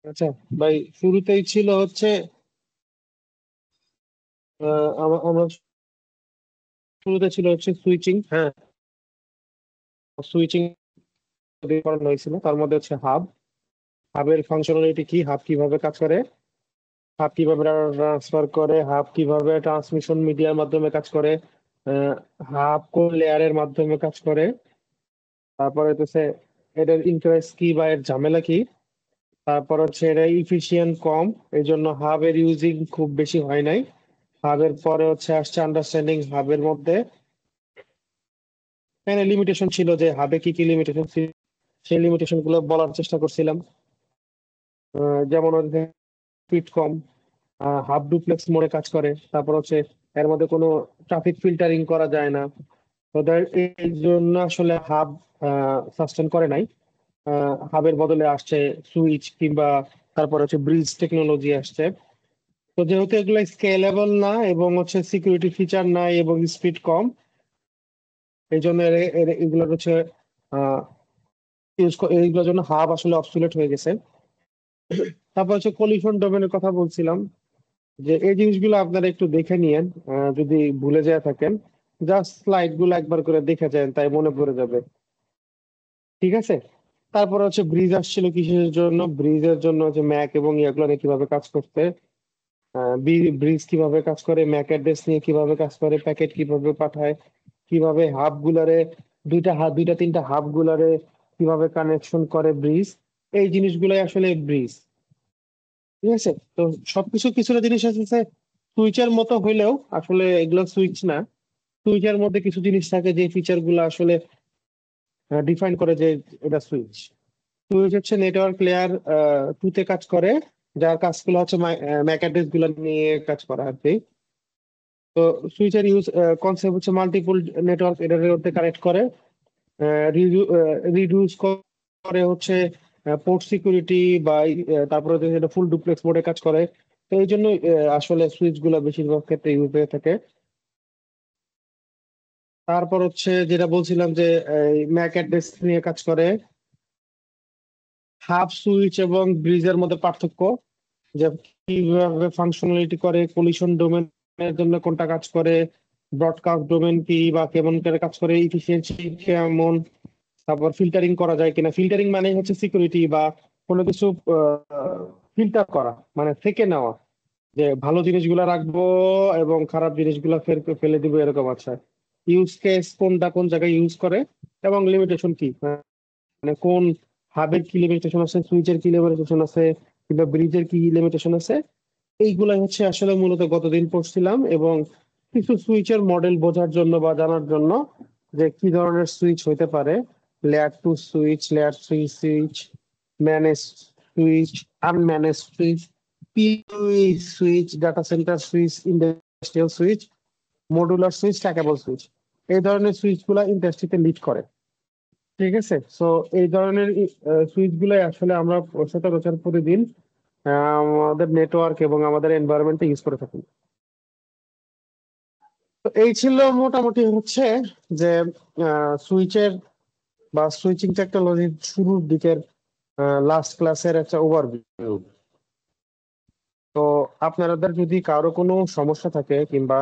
আচ্ছা ভাই, শুরুতেই ছিল হচ্ছে আমরা শুরুতে ছিল হচ্ছে সুইচিং। হ্যাঁ, সুইচিং করানো হয়েছিল। তার মধ্যে হচ্ছে হাবের ফাংশনালিটি কি, হাব কিভাবে কাজ করে, হাব কিভাবে ট্রান্সফার করে, হাব কিভাবে ট্রান্সমিশন মিডিয়ার মাধ্যমে কাজ করে, হাব কোন লেয়ারের মাধ্যমে কাজ করে, তারপরে হচ্ছে এটার ইন্টারেস্ট কি বা এর ঝামেলা কি, তারপর হচ্ছে এটা ইফিশিয়েন্ট কম, এই জন্য হাবের ইউজিং খুব বেশি হয় নাই। হাবের পরে হচ্ছে আসছে আন্ডারস্ট্যান্ডিং হাবের মধ্যে এখানে লিমিটেশন ছিল, যে হাবে কি কি লিমিটেশন ছিল সেই লিমিটেশন গুলো বলার চেষ্টা করছিলাম। যেমন স্পিড কম, হাফ ডুপ্লেক্স মোডে কাজ করে, তারপর হচ্ছে এর মধ্যে কোনো ট্রাফিক ফিল্টারিং করা যায় না। ওদের এই জন্য আসলে হাব সাস্টেন করে নাই। হাবের বদলে আসছে সুইচ কিংবা তারপর হচ্ছে ব্রিজ টেকনোলজি আসছে। তো যেহেতু এগুলো স্কেলেবল না এবং হচ্ছে সিকিউরিটি ফিচার নাই এবং স্পিড কম, এই জন্য এগুলোর হচ্ছে এইগুলোর জন্য হাব আসলে অবসুলেট হয়ে গেছে। তারপর হচ্ছে কলিশন ডোমেনের কথা বলছিলাম, যে এই জিনিসগুলো আপনারা একটু দেখে নিয়েন। যদি ভুলে যায় থাকেন, জাস্ট স্লাইড গুলো একবার করে দেখে যান, তাই মনে পড়ে যাবে। ঠিক আছে। তারপর হচ্ছে ব্রিজ আসছিল কিসের জন্য, ব্রিজের জন্য হচ্ছে ম্যাক এবং এগুলো নিয়ে কিভাবে কাজ করতে, ব্রিজ কিভাবে কাজ করে, ম্যাক অ্যাড্রেস নিয়ে কিভাবে কাজ করে, প্যাকেট কিভাবে পাঠায়, কিভাবে হাব গুলারে দুইটা তিনটা হাব গুলারে কিভাবে কানেকশন করে ব্রিজ। এই জিনিসগুলাই আসলে ব্রিজ। ঠিক আছে। তো সবকিছু কিছুটা জিনিস আছে সুইচের মতো হইলেও আসলে এগুলো সুইচ না। সুইচের মধ্যে কিছু জিনিস থাকে যে ফিচার গুলো আসলে ডিফাইন করে যে এটা সুইচ। সুইচ হচ্ছে নেটওয়ার্ক লেয়ার টুতে কাজ করে, যার কাজগুলো হচ্ছে ম্যাক অ্যাড্রেস গুলো নিয়ে কাজ করা আর কি। তো সুইচের কনসেপ্ট হচ্ছে মাল্টিপল নেটওয়ার্ক এটার মধ্যে কানেক্ট করে, রিডিউস করে হচ্ছে পোর্ট সিকিউরিটি বা তারপরে হচ্ছে এটা ফুল ডুপ্লেক্স মোডে কাজ করে। তো এই জন্য আসলে সুইচ গুলো বেশিরভাগ ক্ষেত্রে ইউজ হয়ে থাকে। তারপর হচ্ছে যেটা বলছিলাম যে ম্যাক অ্যাড্রেস নিয়ে কাজ করে। হাব সুইচ এবং ব্রিজের মধ্যে পার্থক্য, যে কিভাবে ফাংশনালিটি করে, কলিশন ডোমেনের জন্য কোনটা কাজ করে, ব্রডকাস্ট ডোমেন কি বা কেমন করে কাজ করে, ইফিসিয়েন্সি কেমন, তারপর ফিল্টারিং করা যায় কিনা। ফিল্টারিং মানে হচ্ছে সিকিউরিটি বা কোনো কিছু ফিল্টার করা, মানে থেকে নেওয়া, যে ভালো জিনিসগুলো রাখবো এবং খারাপ জিনিসগুলো ফেলে দিব, এরকম আছে। ইউজ কেস কোনটা কোন জায়গায় ইউজ করে এবং লিমিটেশন কি, মানে কোন হাবের কি লিমিটেশন আছে, সুইচের কি লিমিটেশন আছে, কিংবা ব্রিজের কি লিমিটেশন আছে। এইগুলাই হচ্ছে আসলে মূলত গতদিন পড়ছিলাম, এবং কিছু সুইচের মডেল বোঝার জন্য বা জানার জন্য, যে কি ধরনের সুইচ হইতে পারে। Layer two switch, layer three switch, manage switch, unmanage switch, পিউই switch, data centre switch, industrial switch, modular switch, stackable switch. এই ধরনের সুইচ গুলা ইন্ডাস্ট্রিতে লিড করে। ঠিক আছে। সো এই ধরনের সুইচ গুলাই আসলে আমরা সচরাচর প্রতিদিন আমাদের নেটওয়ার্ক এবং আমাদের এনভায়রনমেন্টে ইউজ করে থাকি। তো এই ছিল মোটামুটি হচ্ছে যে সুইচের বা সুইচিং টেকনোলজির শুরুর দিকের লাস্ট ক্লাসের একটা ওভারভিউ। তো আপনাদের যদি কারো কোনো সমস্যা থাকে কিংবা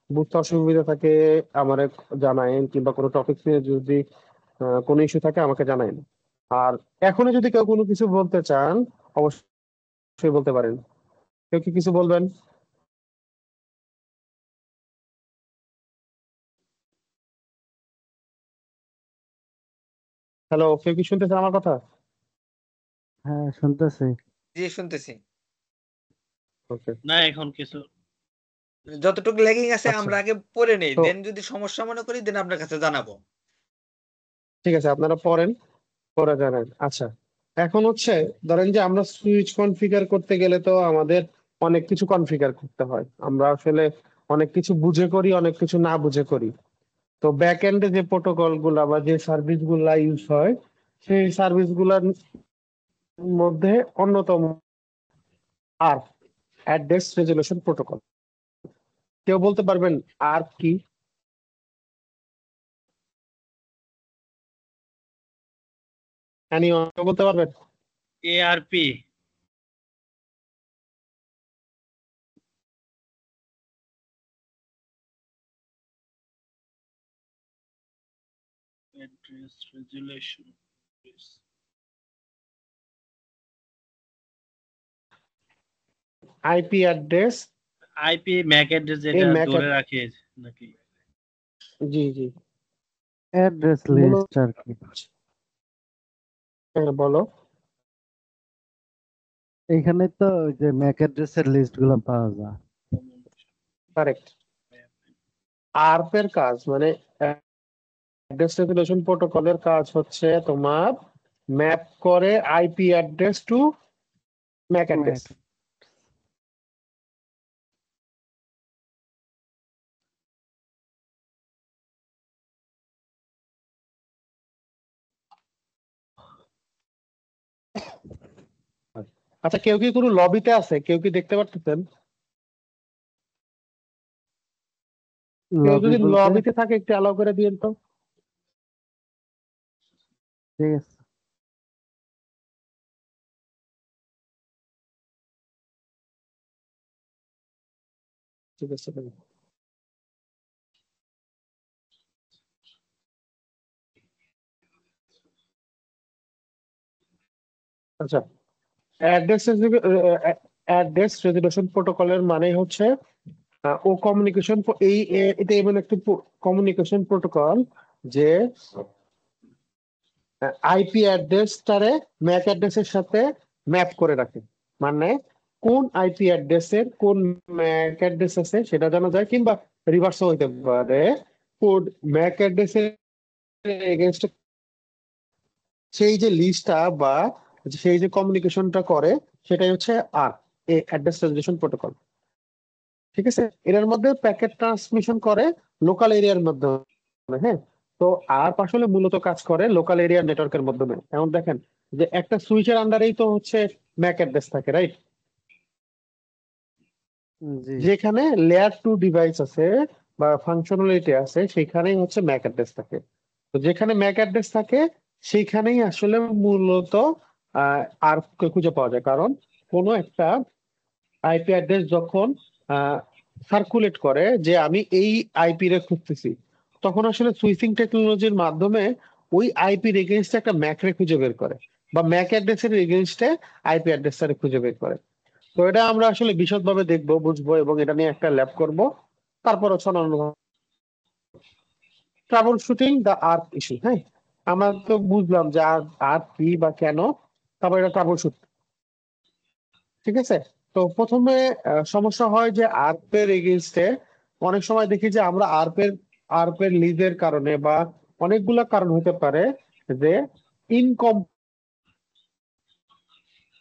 বুঝতে অসুবিধা থাকে, আমারে জানায়েন, কিংবা কোনো টপিক নিয়ে যদি কোনো ইস্যু থাকে আমাকে জানায়েন। আর এখনো যদি কেউ কোনো কিছু বলতে চান, অবশ্যই বলতে পারেন। কেউ কি কিছু বলবেন? হ্যালো, কেউ কি শুনতেছেন আমার কথা? হ্যাঁ, শুনতেছি। জি শুনতেছি। ওকে। না এখন কিছু যতটুকু ল্যাগিং আছে আচ্ছা। আমরা আগে পড়ে নেই। তো দেন যদি সমস্যা মনে করি দেন আপনার কাছে জানাবো। ঠিক আছে, আপনারা পড়েন, পরে জানেন। আচ্ছা, এখন হচ্ছে ধরেন যে আমরা সুইচ কনফিগার করতে গেলে তো আমাদের অনেক কিছু কনফিগার করতে হয়। আমরা আসলে অনেক কিছু বুঝে করি, অনেক কিছু না বুঝে করি। তো ব্যাক এন্ডে যে প্রোটোকল গুলা বা যে সার্ভিস গুলা ইউজ হয়, সেই সার্ভিস গুলার মধ্যে অন্যতম আর অ্যাড্রেস রেজলিউশন প্রোটোকল। কেউ বলতে পারবেন আর কি? বলতে পারবেন? ARP. address resolution. IP address IP Mac address যেটা MAC ধরে রাখে নাকি? জি জি অ্যাড্রেস মূলত লিস্ট আর কি। বলো। এইখানে তো ওই যে ম্যাক অ্যাড্রেসের লিস্ট গুলো পাওয়া যায়। কারেক্ট। আরপ এর কাজ মানে অ্যাড্রেস রেজুলেশন প্রোটোকলের কাজ হচ্ছে তোমার ম্যাপ করে IP address to MAC address. MAC আচ্ছা, কেউ কি কোনো লবিতে আছে? কেউ কি দেখতে পারতেছেন? কেউ লবি যদি বলতে লবিতে থাকে একটু অ্যালাউ করে দিয়েন তো। ঠিক আছে। ঠিক আছে ভাই। আচ্ছা, অ্যাড্রেস রেজুলেশন প্রোটোকলের মানে হচ্ছে ও কমিউনিকেশন এটা এমন একটি কমিউনিকেশন প্রোটোকল যে আইপি অ্যাড্রেসটারে ম্যাক অ্যাড্রেসের সাথে ম্যাপ করে রাখে। মানে কোন আইপি অ্যাড্রেসের কোন ম্যাক অ্যাড্রেস আছে সেটা জানা যায়, কিংবা রিভার্সও হইতে পারে। কোড ম্যাক অ্যাড্রেসের এগেনস্ট সেই যে লিস্টটা বা সেই যে কমিউনিকেশনটা করে সেটাই হচ্ছে আর অ্যাড্রেস রেজুলেশন প্রোটোকল। ঠিক আছে, এটার মধ্যে প্যাকেট ট্রান্সমিশন করে লোকাল এরিয়ার মাধ্যমে। হ্যাঁ, তো আর আসলে মূলত কাজ করে লোকাল এরিয়া নেটওয়ার্কের মাধ্যমে। এখন দেখেন যে একটা সুইচের আন্ডারেই তো হচ্ছে ম্যাক অ্যাড্রেস থাকে, রাইট? জি যেখানে লেয়ার টু ডিভাইস আছে বা ফাংশনালিটি আছে সেখানেই হচ্ছে ম্যাক অ্যাড্রেস থাকে। তো যেখানে ম্যাক অ্যাড্রেস থাকে সেইখানেই আসলে মূলত আর খুঁজে পাওয়া যায়। কারণ কোনো একটা আইপি অ্যাড্রেস যখন সার্কুলেট করে যে আমি এই আইপি রে খুঁজতেছি, তখন আসলে সুইচিং টেকনোলজির মাধ্যমে ওই আইপির এগেনস্টে একটা ম্যাক রে খুঁজে বের করে, বা ম্যাক অ্যাড্রেসের এগেনস্টে আইপি অ্যাড্রেসটারে খুঁজে বের করে। তো এটা আমরা আসলে বিশদভাবে দেখবো, বুঝবো, এবং এটা নিয়ে একটা ল্যাব করব। তারপর হচ্ছে অন্যান্য troubleshooting the ARP issue. হ্যাঁ, আমরা তো বুঝলাম যে আর্ক কি বা কেন, তারপর এটা ট্রাবল শুট। ঠিক আছে, তো প্রথমে সমস্যা হয় যে আরপের এগেইনস্টে অনেক সময় দেখি যে আমরা আরপের লিজের কারণে বা অনেকগুলা কারণ হতে পারে যে ইনকম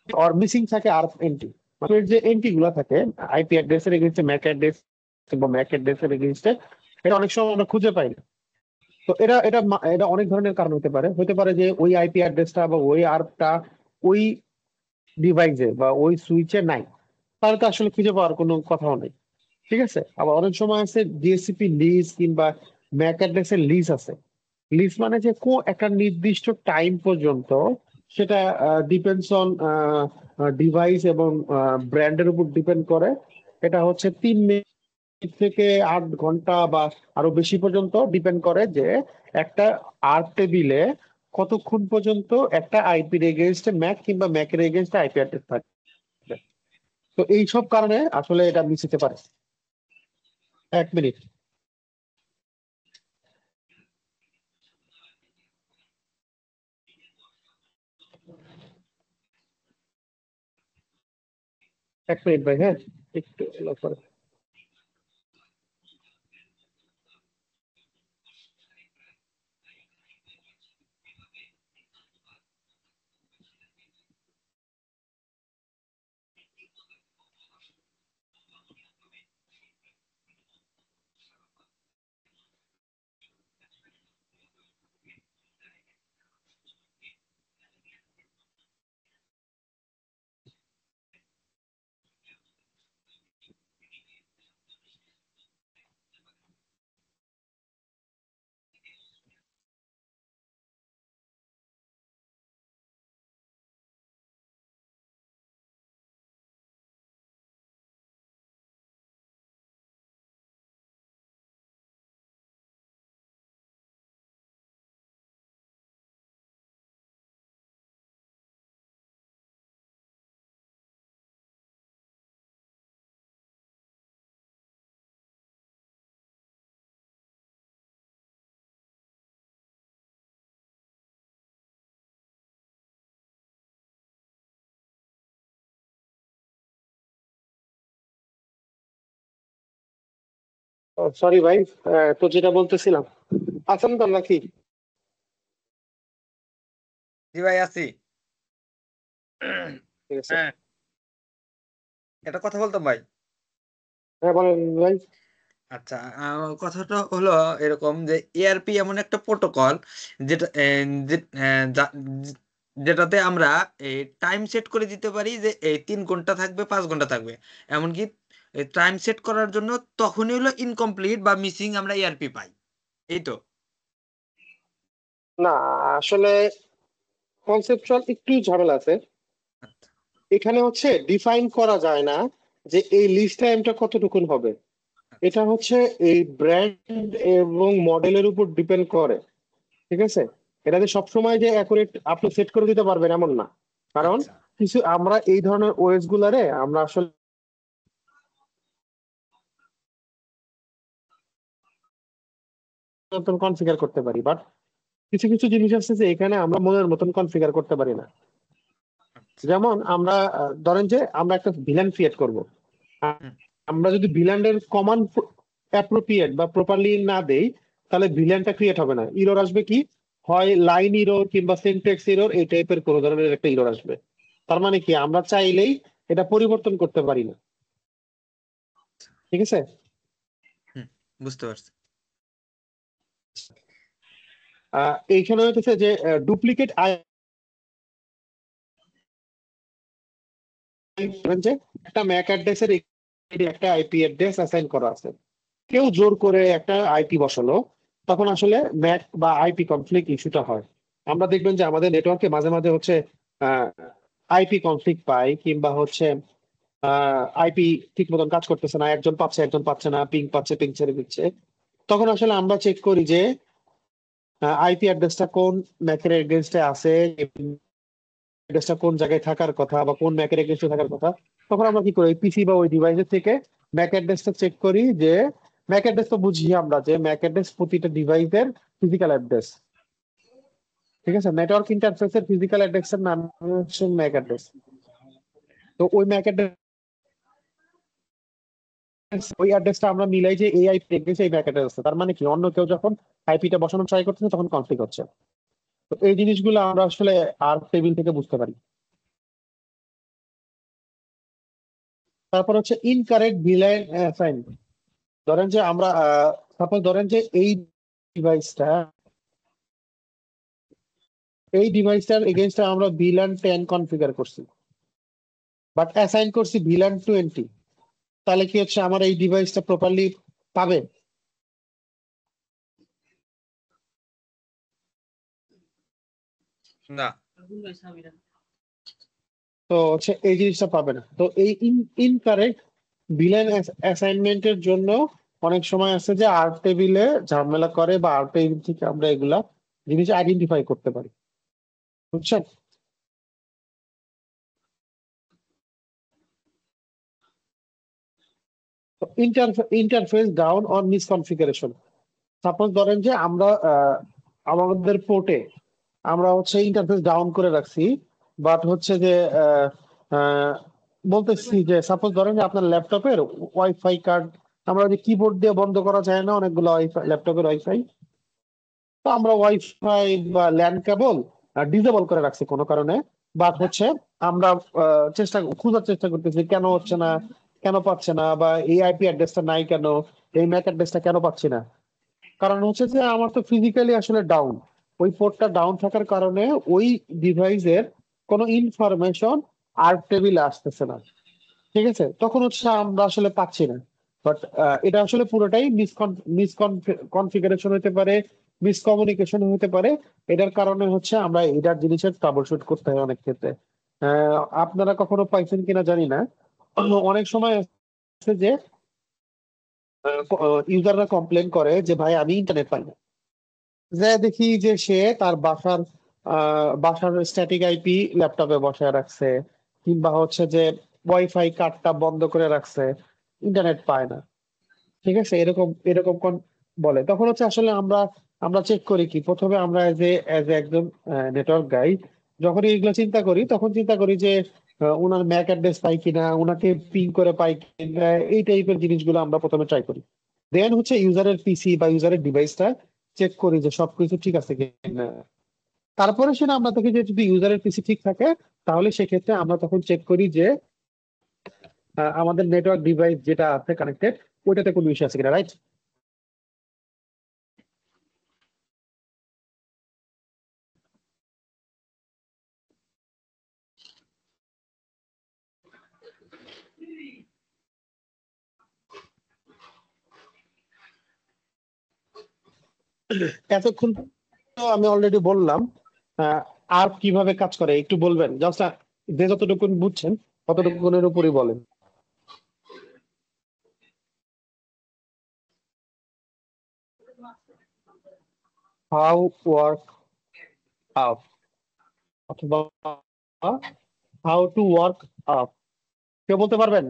অর মিসিং থাকে আরপ এন্ট্রি। মানে যে এন্ট্রি গুলা থাকে আইপি অ্যাড্রেসের এগেইনস্টে ম্যাক অ্যাড্রেস বা ম্যাক অ্যাড্রেসের এগেইনস্টে, এটা অনেক সময় আমরা খুঁজে পাই না। তো এটা অনেক ধরনের কারণ হতে পারে যে ওই আইপি অ্যাড্রেসটা বা ওই আরপটা ওই ডিভাইসে বা ওই সুইচে নাই, তাহলে তো আসলে খুঁজে পাওয়ার কোনো কথাও নেই। ঠিক আছে, আবার অনেক সময় আছে ডিএসসিপি লিজ কিংবা ম্যাক অ্যাড্রেসের লিজ আছে। লিজ মানে যে একটা নির্দিষ্ট টাইম পর্যন্ত, সেটা ডিপেন্ডস অন ডিভাইস এবং ব্র্যান্ডের উপর ডিপেন্ড করে। এটা হচ্ছে 3 মিনিট থেকে 8 ঘন্টা বা আরো বেশি পর্যন্ত ডিপেন্ড করে যে একটা আর্ট টেবিলে কতক্ষণ পর্যন্ত একটা আইপির এগেনস্টে ম্যাক কিংবা ম্যাকের এগেনস্টে আইপি অ্যাড্রেস থাকে। তো এই সব কারণে আসলে এটা মিস হতে পারে। 1 মিনিট। এক মিনিট ভাই, হ্যাঁ, একটু allow করো। সরি ভাই, তো যেটা বলতেছিলাম, আছেন তো নাকি? জি ভাই আছি। ঠিক আছে। হ্যাঁ একটা কথা বলতাম ভাই। হ্যাঁ বলেন ভাই। আচ্ছা, কথাটা হলো এরকম যে এআরপি এমন একটা প্রোটোকল যেটা যেটাতে আমরা এই টাইম সেট করে দিতে পারি যে এই 3 ঘন্টা থাকবে, 5 ঘন্টা থাকবে। এমনকি টাইম সেট করার জন্য তখনই হলো ইনকমপ্লিট বা মিসিং আমরা এআরপি পাই। এই তো। না, আসলে কনসেপচুয়াল একটু ঝামেলা আছে। আচ্ছা, এখানে হচ্ছে ডিফাইন করা যায় না যে এই লিস্ট টাইমটা কতটুকুন হবে। এটা হচ্ছে এই ব্র্যান্ড এবং মডেলের উপর ডিপেন্ড করে। ঠিক আছে, এটা যে সবসময় যে অ্যাকুরেট আপনি সেট করে দিতে পারবেন এমন না। কারণ আচ্ছা, কিছু আমরা এই ধরনের ওএস গুলারে আমরা আসলে মতন কনফিগার করতে পারি, বাট কিছু কিছু জিনিস আছে যে এখানে আমরা মনের মতন কনফিগার করতে পারি না। আচ্ছা। যেমন আমরা ধরেন যে আমরা একটা ভিলেন ক্রিয়েট করব। হুম, আমরা যদি ভিলেনের কমান্ড অ্যাপ্রোপ্রিয়েট বা প্রপারলি না দেই, তাহলে ভিলেনটা ক্রিয়েট হবে না। ইরর আসবে কি, হয় লাইন ইরর কিংবা সিনট্যাক্স ইরর, এই টাইপের কোনো ধরনের একটা ইরর আসবে। তার মানে কি আমরা চাইলেই এটা পরিবর্তন করতে পারি না। ঠিক আছে। হুম, বুঝতে পারছি। এইখানে হইতেছে যে ডুপ্লিকেট যে একটা ম্যাক অ্যাড্রেসের একটা আইপি অ্যাড্রেস অ্যাসাইন করা আছে, কেউ জোর করে একটা আইপি বসালো, তখন আসলে ম্যাক বা আইপি কনফ্লিক্ট ইস্যুটা হয়। আমরা দেখবেন যে আমাদের নেটওয়ার্কে মাঝে মাঝে হচ্ছে আইপি কনফ্লিক্ট পাই, কিংবা হচ্ছে আইপি ঠিক মতন কাজ করতেছে না, একজন পাচ্ছে একজন পাচ্ছে না, পিং পাচ্ছে পিং ছেড়ে দিচ্ছে। তখন আসলে আমরা চেক করি যে আইপি অ্যাড্রেসটা কোন ম্যাকের এগেনস্টে আছে, অ্যাড্রেসটা কোন জায়গায় থাকার কথা বা কোন ম্যাকের এগেনস্টে থাকার কথা। তখন আমরা কি করি, পিসি বা ওই ডিভাইসের থেকে ম্যাক অ্যাড্রেসটা চেক করি, যে ম্যাক অ্যাড্রেস তো বুঝি আমরা যে ম্যাক অ্যাড্রেস প্রতিটা ডিভাইসের ফিজিক্যাল অ্যাড্রেস। ঠিক আছে, নেটওয়ার্ক ইন্টারফেসের ফিজিক্যাল অ্যাড্রেসের নাম হচ্ছে ম্যাক অ্যাড্রেস। তো ওই ম্যাক অ্যাড্রেস, ওই অ্যাড্রেসটা আমরা মিলাই যে এই আইপি অ্যাড্রেস এই ম্যাক অ্যাড্রেস। তার মানে কি অন্য কেউ যখন আইপিটা বসানোর ট্রাই করতেছে তখন কনফ্লিক্ট হচ্ছে। তো এই জিনিসগুলো আমরা আসলে আর টেবিল থেকে বুঝতে পারি। তারপর হচ্ছে ইনকারেক্ট ভিলাইন অ্যাসাইন। ধরেন যে আমরা সাপোজ ধরেন যে ডিভাইসটা এই ডিভাইসটার এগেইনস্টে আমরা ভিলান 10 কনফিগার করছি, বাট অ্যাসাইন করছি ভিলান 20। তাহলে কি হচ্ছে, আমার এই ডিভাইসটা প্রপারলি পাবে? না। তো হচ্ছে এই জিনিসটা পাবে না। তো এই ইনকারেক্ট ভিলেন অ্যাসাইনমেন্টের জন্য অনেক সময় আছে যে আর টেবিলে ঝামেলা করে, বা আর টেবিল থেকে আমরা এগুলা জিনিস আইডেন্টিফাই করতে পারি। বুঝছেন? Interface down on misconfiguration. Suppose ধরেন যে আমরা আমাদের পোর্টে আমরা হচ্ছে ইন্টারফেস ডাউন করে রাখছি, বাট হচ্ছে যে আহ, আহ, বলতেছি যে সাপোজ ধরেন যে আপনার ল্যাপটপের ওয়াইফাই কার্ড, আমরা যে কিবোর্ড দিয়ে বন্ধ করা যায় না অনেকগুলো ওয়াইফাই, ল্যাপটপের ওয়াইফাই। তো আমরা ওয়াইফাই বা ল্যান কেবল ডিসেবল করে রাখছি কোনো কারণে, বাট হচ্ছে আমরা খোঁজার চেষ্টা করতেছি কেন হচ্ছে না, কেন পাচ্ছে না, বা এই আইপি অ্যাড্রেসটা নাই কেন, এই ম্যাক অ্যাড্রেসটা কেন পাচ্ছি না। কারণ হচ্ছে যে আমার তো ফিজিক্যালি আসলে ডাউন, ওই পোর্টটা ডাউন থাকার কারণে ওই ডিভাইসের কোনো ইনফরমেশন আর টেবিলে আসতেছে না। ঠিক আছে, তখন হচ্ছে আমরা আসলে পাচ্ছি না। বাট এটা আসলে পুরোটাই মিসকনফিগারেশন হতে পারে, মিসকমিউনিকেশন হতে পারে। এটার কারণে হচ্ছে আমরা এটার জিনিসের ট্রাবল শুট করতে হয় অনেক ক্ষেত্রে। আপনারা কখনো পাইছেন কিনা জানি না, অনেক সময় আছে যে ইউজাররা কমপ্লেন করে যে ভাই আমি ইন্টারনেট পাই না। যে দেখি যে সে তার বাসার স্ট্যাটিক আইপি ল্যাপটপে বসায় রাখছে, কিংবা হচ্ছে যে ওয়াইফাই কার্ডটা বন্ধ করে রাখছে, ইন্টারনেট পায় না। ঠিক আছে, এরকম এরকম বলে। তখন হচ্ছে আসলে আমরা আমরা চেক করি কি, প্রথমে আমরা এজ এ একজন নেটওয়ার্ক গাই, যখন এইগুলো চিন্তা করি তখন চিন্তা করি যে ওনার ম্যাক অ্যাড্রেস পাই কিনা, ওনাকে পিং করে পাই কিনা, এই টাইপের জিনিসগুলো আমরা প্রথমে ট্রাই করি। দেন হচ্ছে ইউজারের পিসি বা ইউজারের ডিভাইসটা চেক করি যে সবকিছু ঠিক আছে কিনা। তারপরে সেটা আমরা দেখি যে যদি ইউজারের পিসি ঠিক থাকে তাহলে সেক্ষেত্রে আমরা তখন চেক করি যে আমাদের নেটওয়ার্ক ডিভাইস যেটা আছে কানেক্টেড ওইটাতে কোনো ইস্যু আছে কিনা, রাইট? এতক্ষণ তো আমি অলরেডি বললাম আর কিভাবে কাজ করে একটু বলবেন, জাস্ট যে যতটুকু বুঝছেন ততটুকুনের উপরই বলেন। হাউ ওয়ার্ক আপ অথবা হাউ টু ওয়ার্ক আপ, কেউ বলতে পারবেন?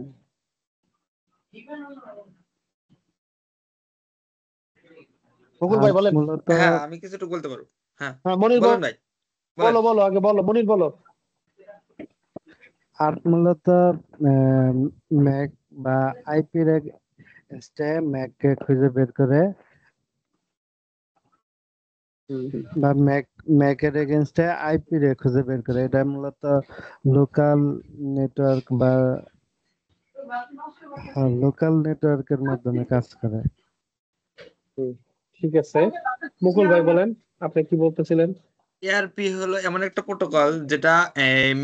মুকুল ভাই বলেন। মূলত হ্যাঁ আমি কিছুটুকু বলতে পারবো। হ্যাঁ হ্যাঁ মনির বলেন ভাই, বলেন। বলো বলো আগে বলো, মনির বলো। মূলত ম্যাক বা আইপির এগেনস্টে ম্যাককে খুঁজে বের করে বা ম্যাকের এগেনস্টে আইপি রে খুঁজে বের করে, এটা মূলত লোকাল নেটওয়ার্ক বা লোকাল নেটওয়ার্কের মাধ্যমে কাজ করে। ঠিক আছে, মুকুল ভাই বলেন আপনি কি বলতেছিলেন। এআরপি হলো এমন একটা প্রোটোকল যেটা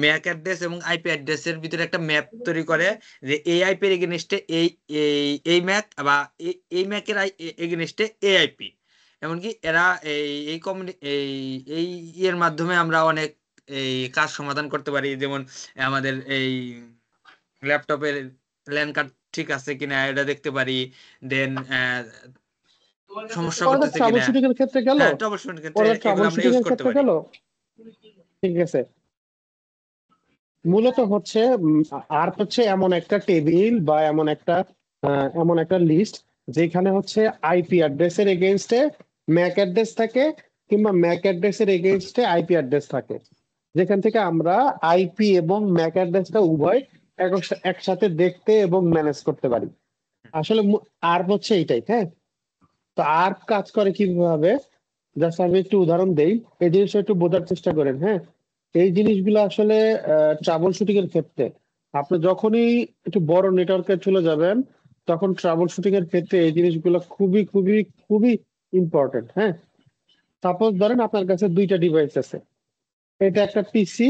ম্যাক অ্যাড্রেস এবং আইপি অ্যাড্রেসের ভিতরে একটা ম্যাপ তৈরি করে, যে এই আইপির এগেনস্টে এই ম্যাক বা এই ম্যাকের এগেনস্টে এই আইপি। এমনকি এরা এই ইয়ের মাধ্যমে আমরা অনেক এই কাজ সমাধান করতে পারি, যেমন আমাদের এই ল্যাপটপের ল্যান কার্ড ঠিক আছে কিনা এটা দেখতে পারি, দেন সমস্যা ওরা করতেছে ট্রাবল কিনা। শুটিং এর ক্ষেত্রে গেল, হ্যাঁ ট্রাবল শুটিং ক্ষেত্রে ওরা এগুলো ট্রাবল আমরা শুটিং ইউজ এর করতে ক্ষেত্রে পারি। গেল। ঠিক আছে, মূলত হচ্ছে আর হচ্ছে এমন একটা টেবিল বা এমন একটা লিস্ট যেখানে হচ্ছে আইপি অ্যাড্রেসের এগেইনস্টে ম্যাক অ্যাড্রেস থাকে কিংবা ম্যাক অ্যাড্রেসের এগেইনস্টে আইপি অ্যাড্রেস থাকে, যেখান থেকে আমরা আইপি এবং ম্যাক অ্যাড্রেসটা উভয় একসাথে দেখতে এবং ম্যানেজ করতে পারি। আসলে আর হচ্ছে এইটাই, হ্যাঁ। তো আর কাজ করে কিভাবে, জাস্ট আমি একটু উদাহরণ দেই, এই জিনিসটা একটু বোঝার চেষ্টা করেন, হ্যাঁ। এই জিনিসগুলো আসলে ট্রাবল শুটিং এর ক্ষেত্রে আপনি যখনই একটু বড় নেটওয়ার্কে চলে যাবেন তখন ট্রাবল শুটিং এর ক্ষেত্রে এই জিনিসগুলো খুবই খুবই খুবই ইম্পর্টেন্ট, হ্যাঁ। সাপোজ ধরেন আপনার কাছে দুইটা ডিভাইস আছে, এটা একটা পিসি,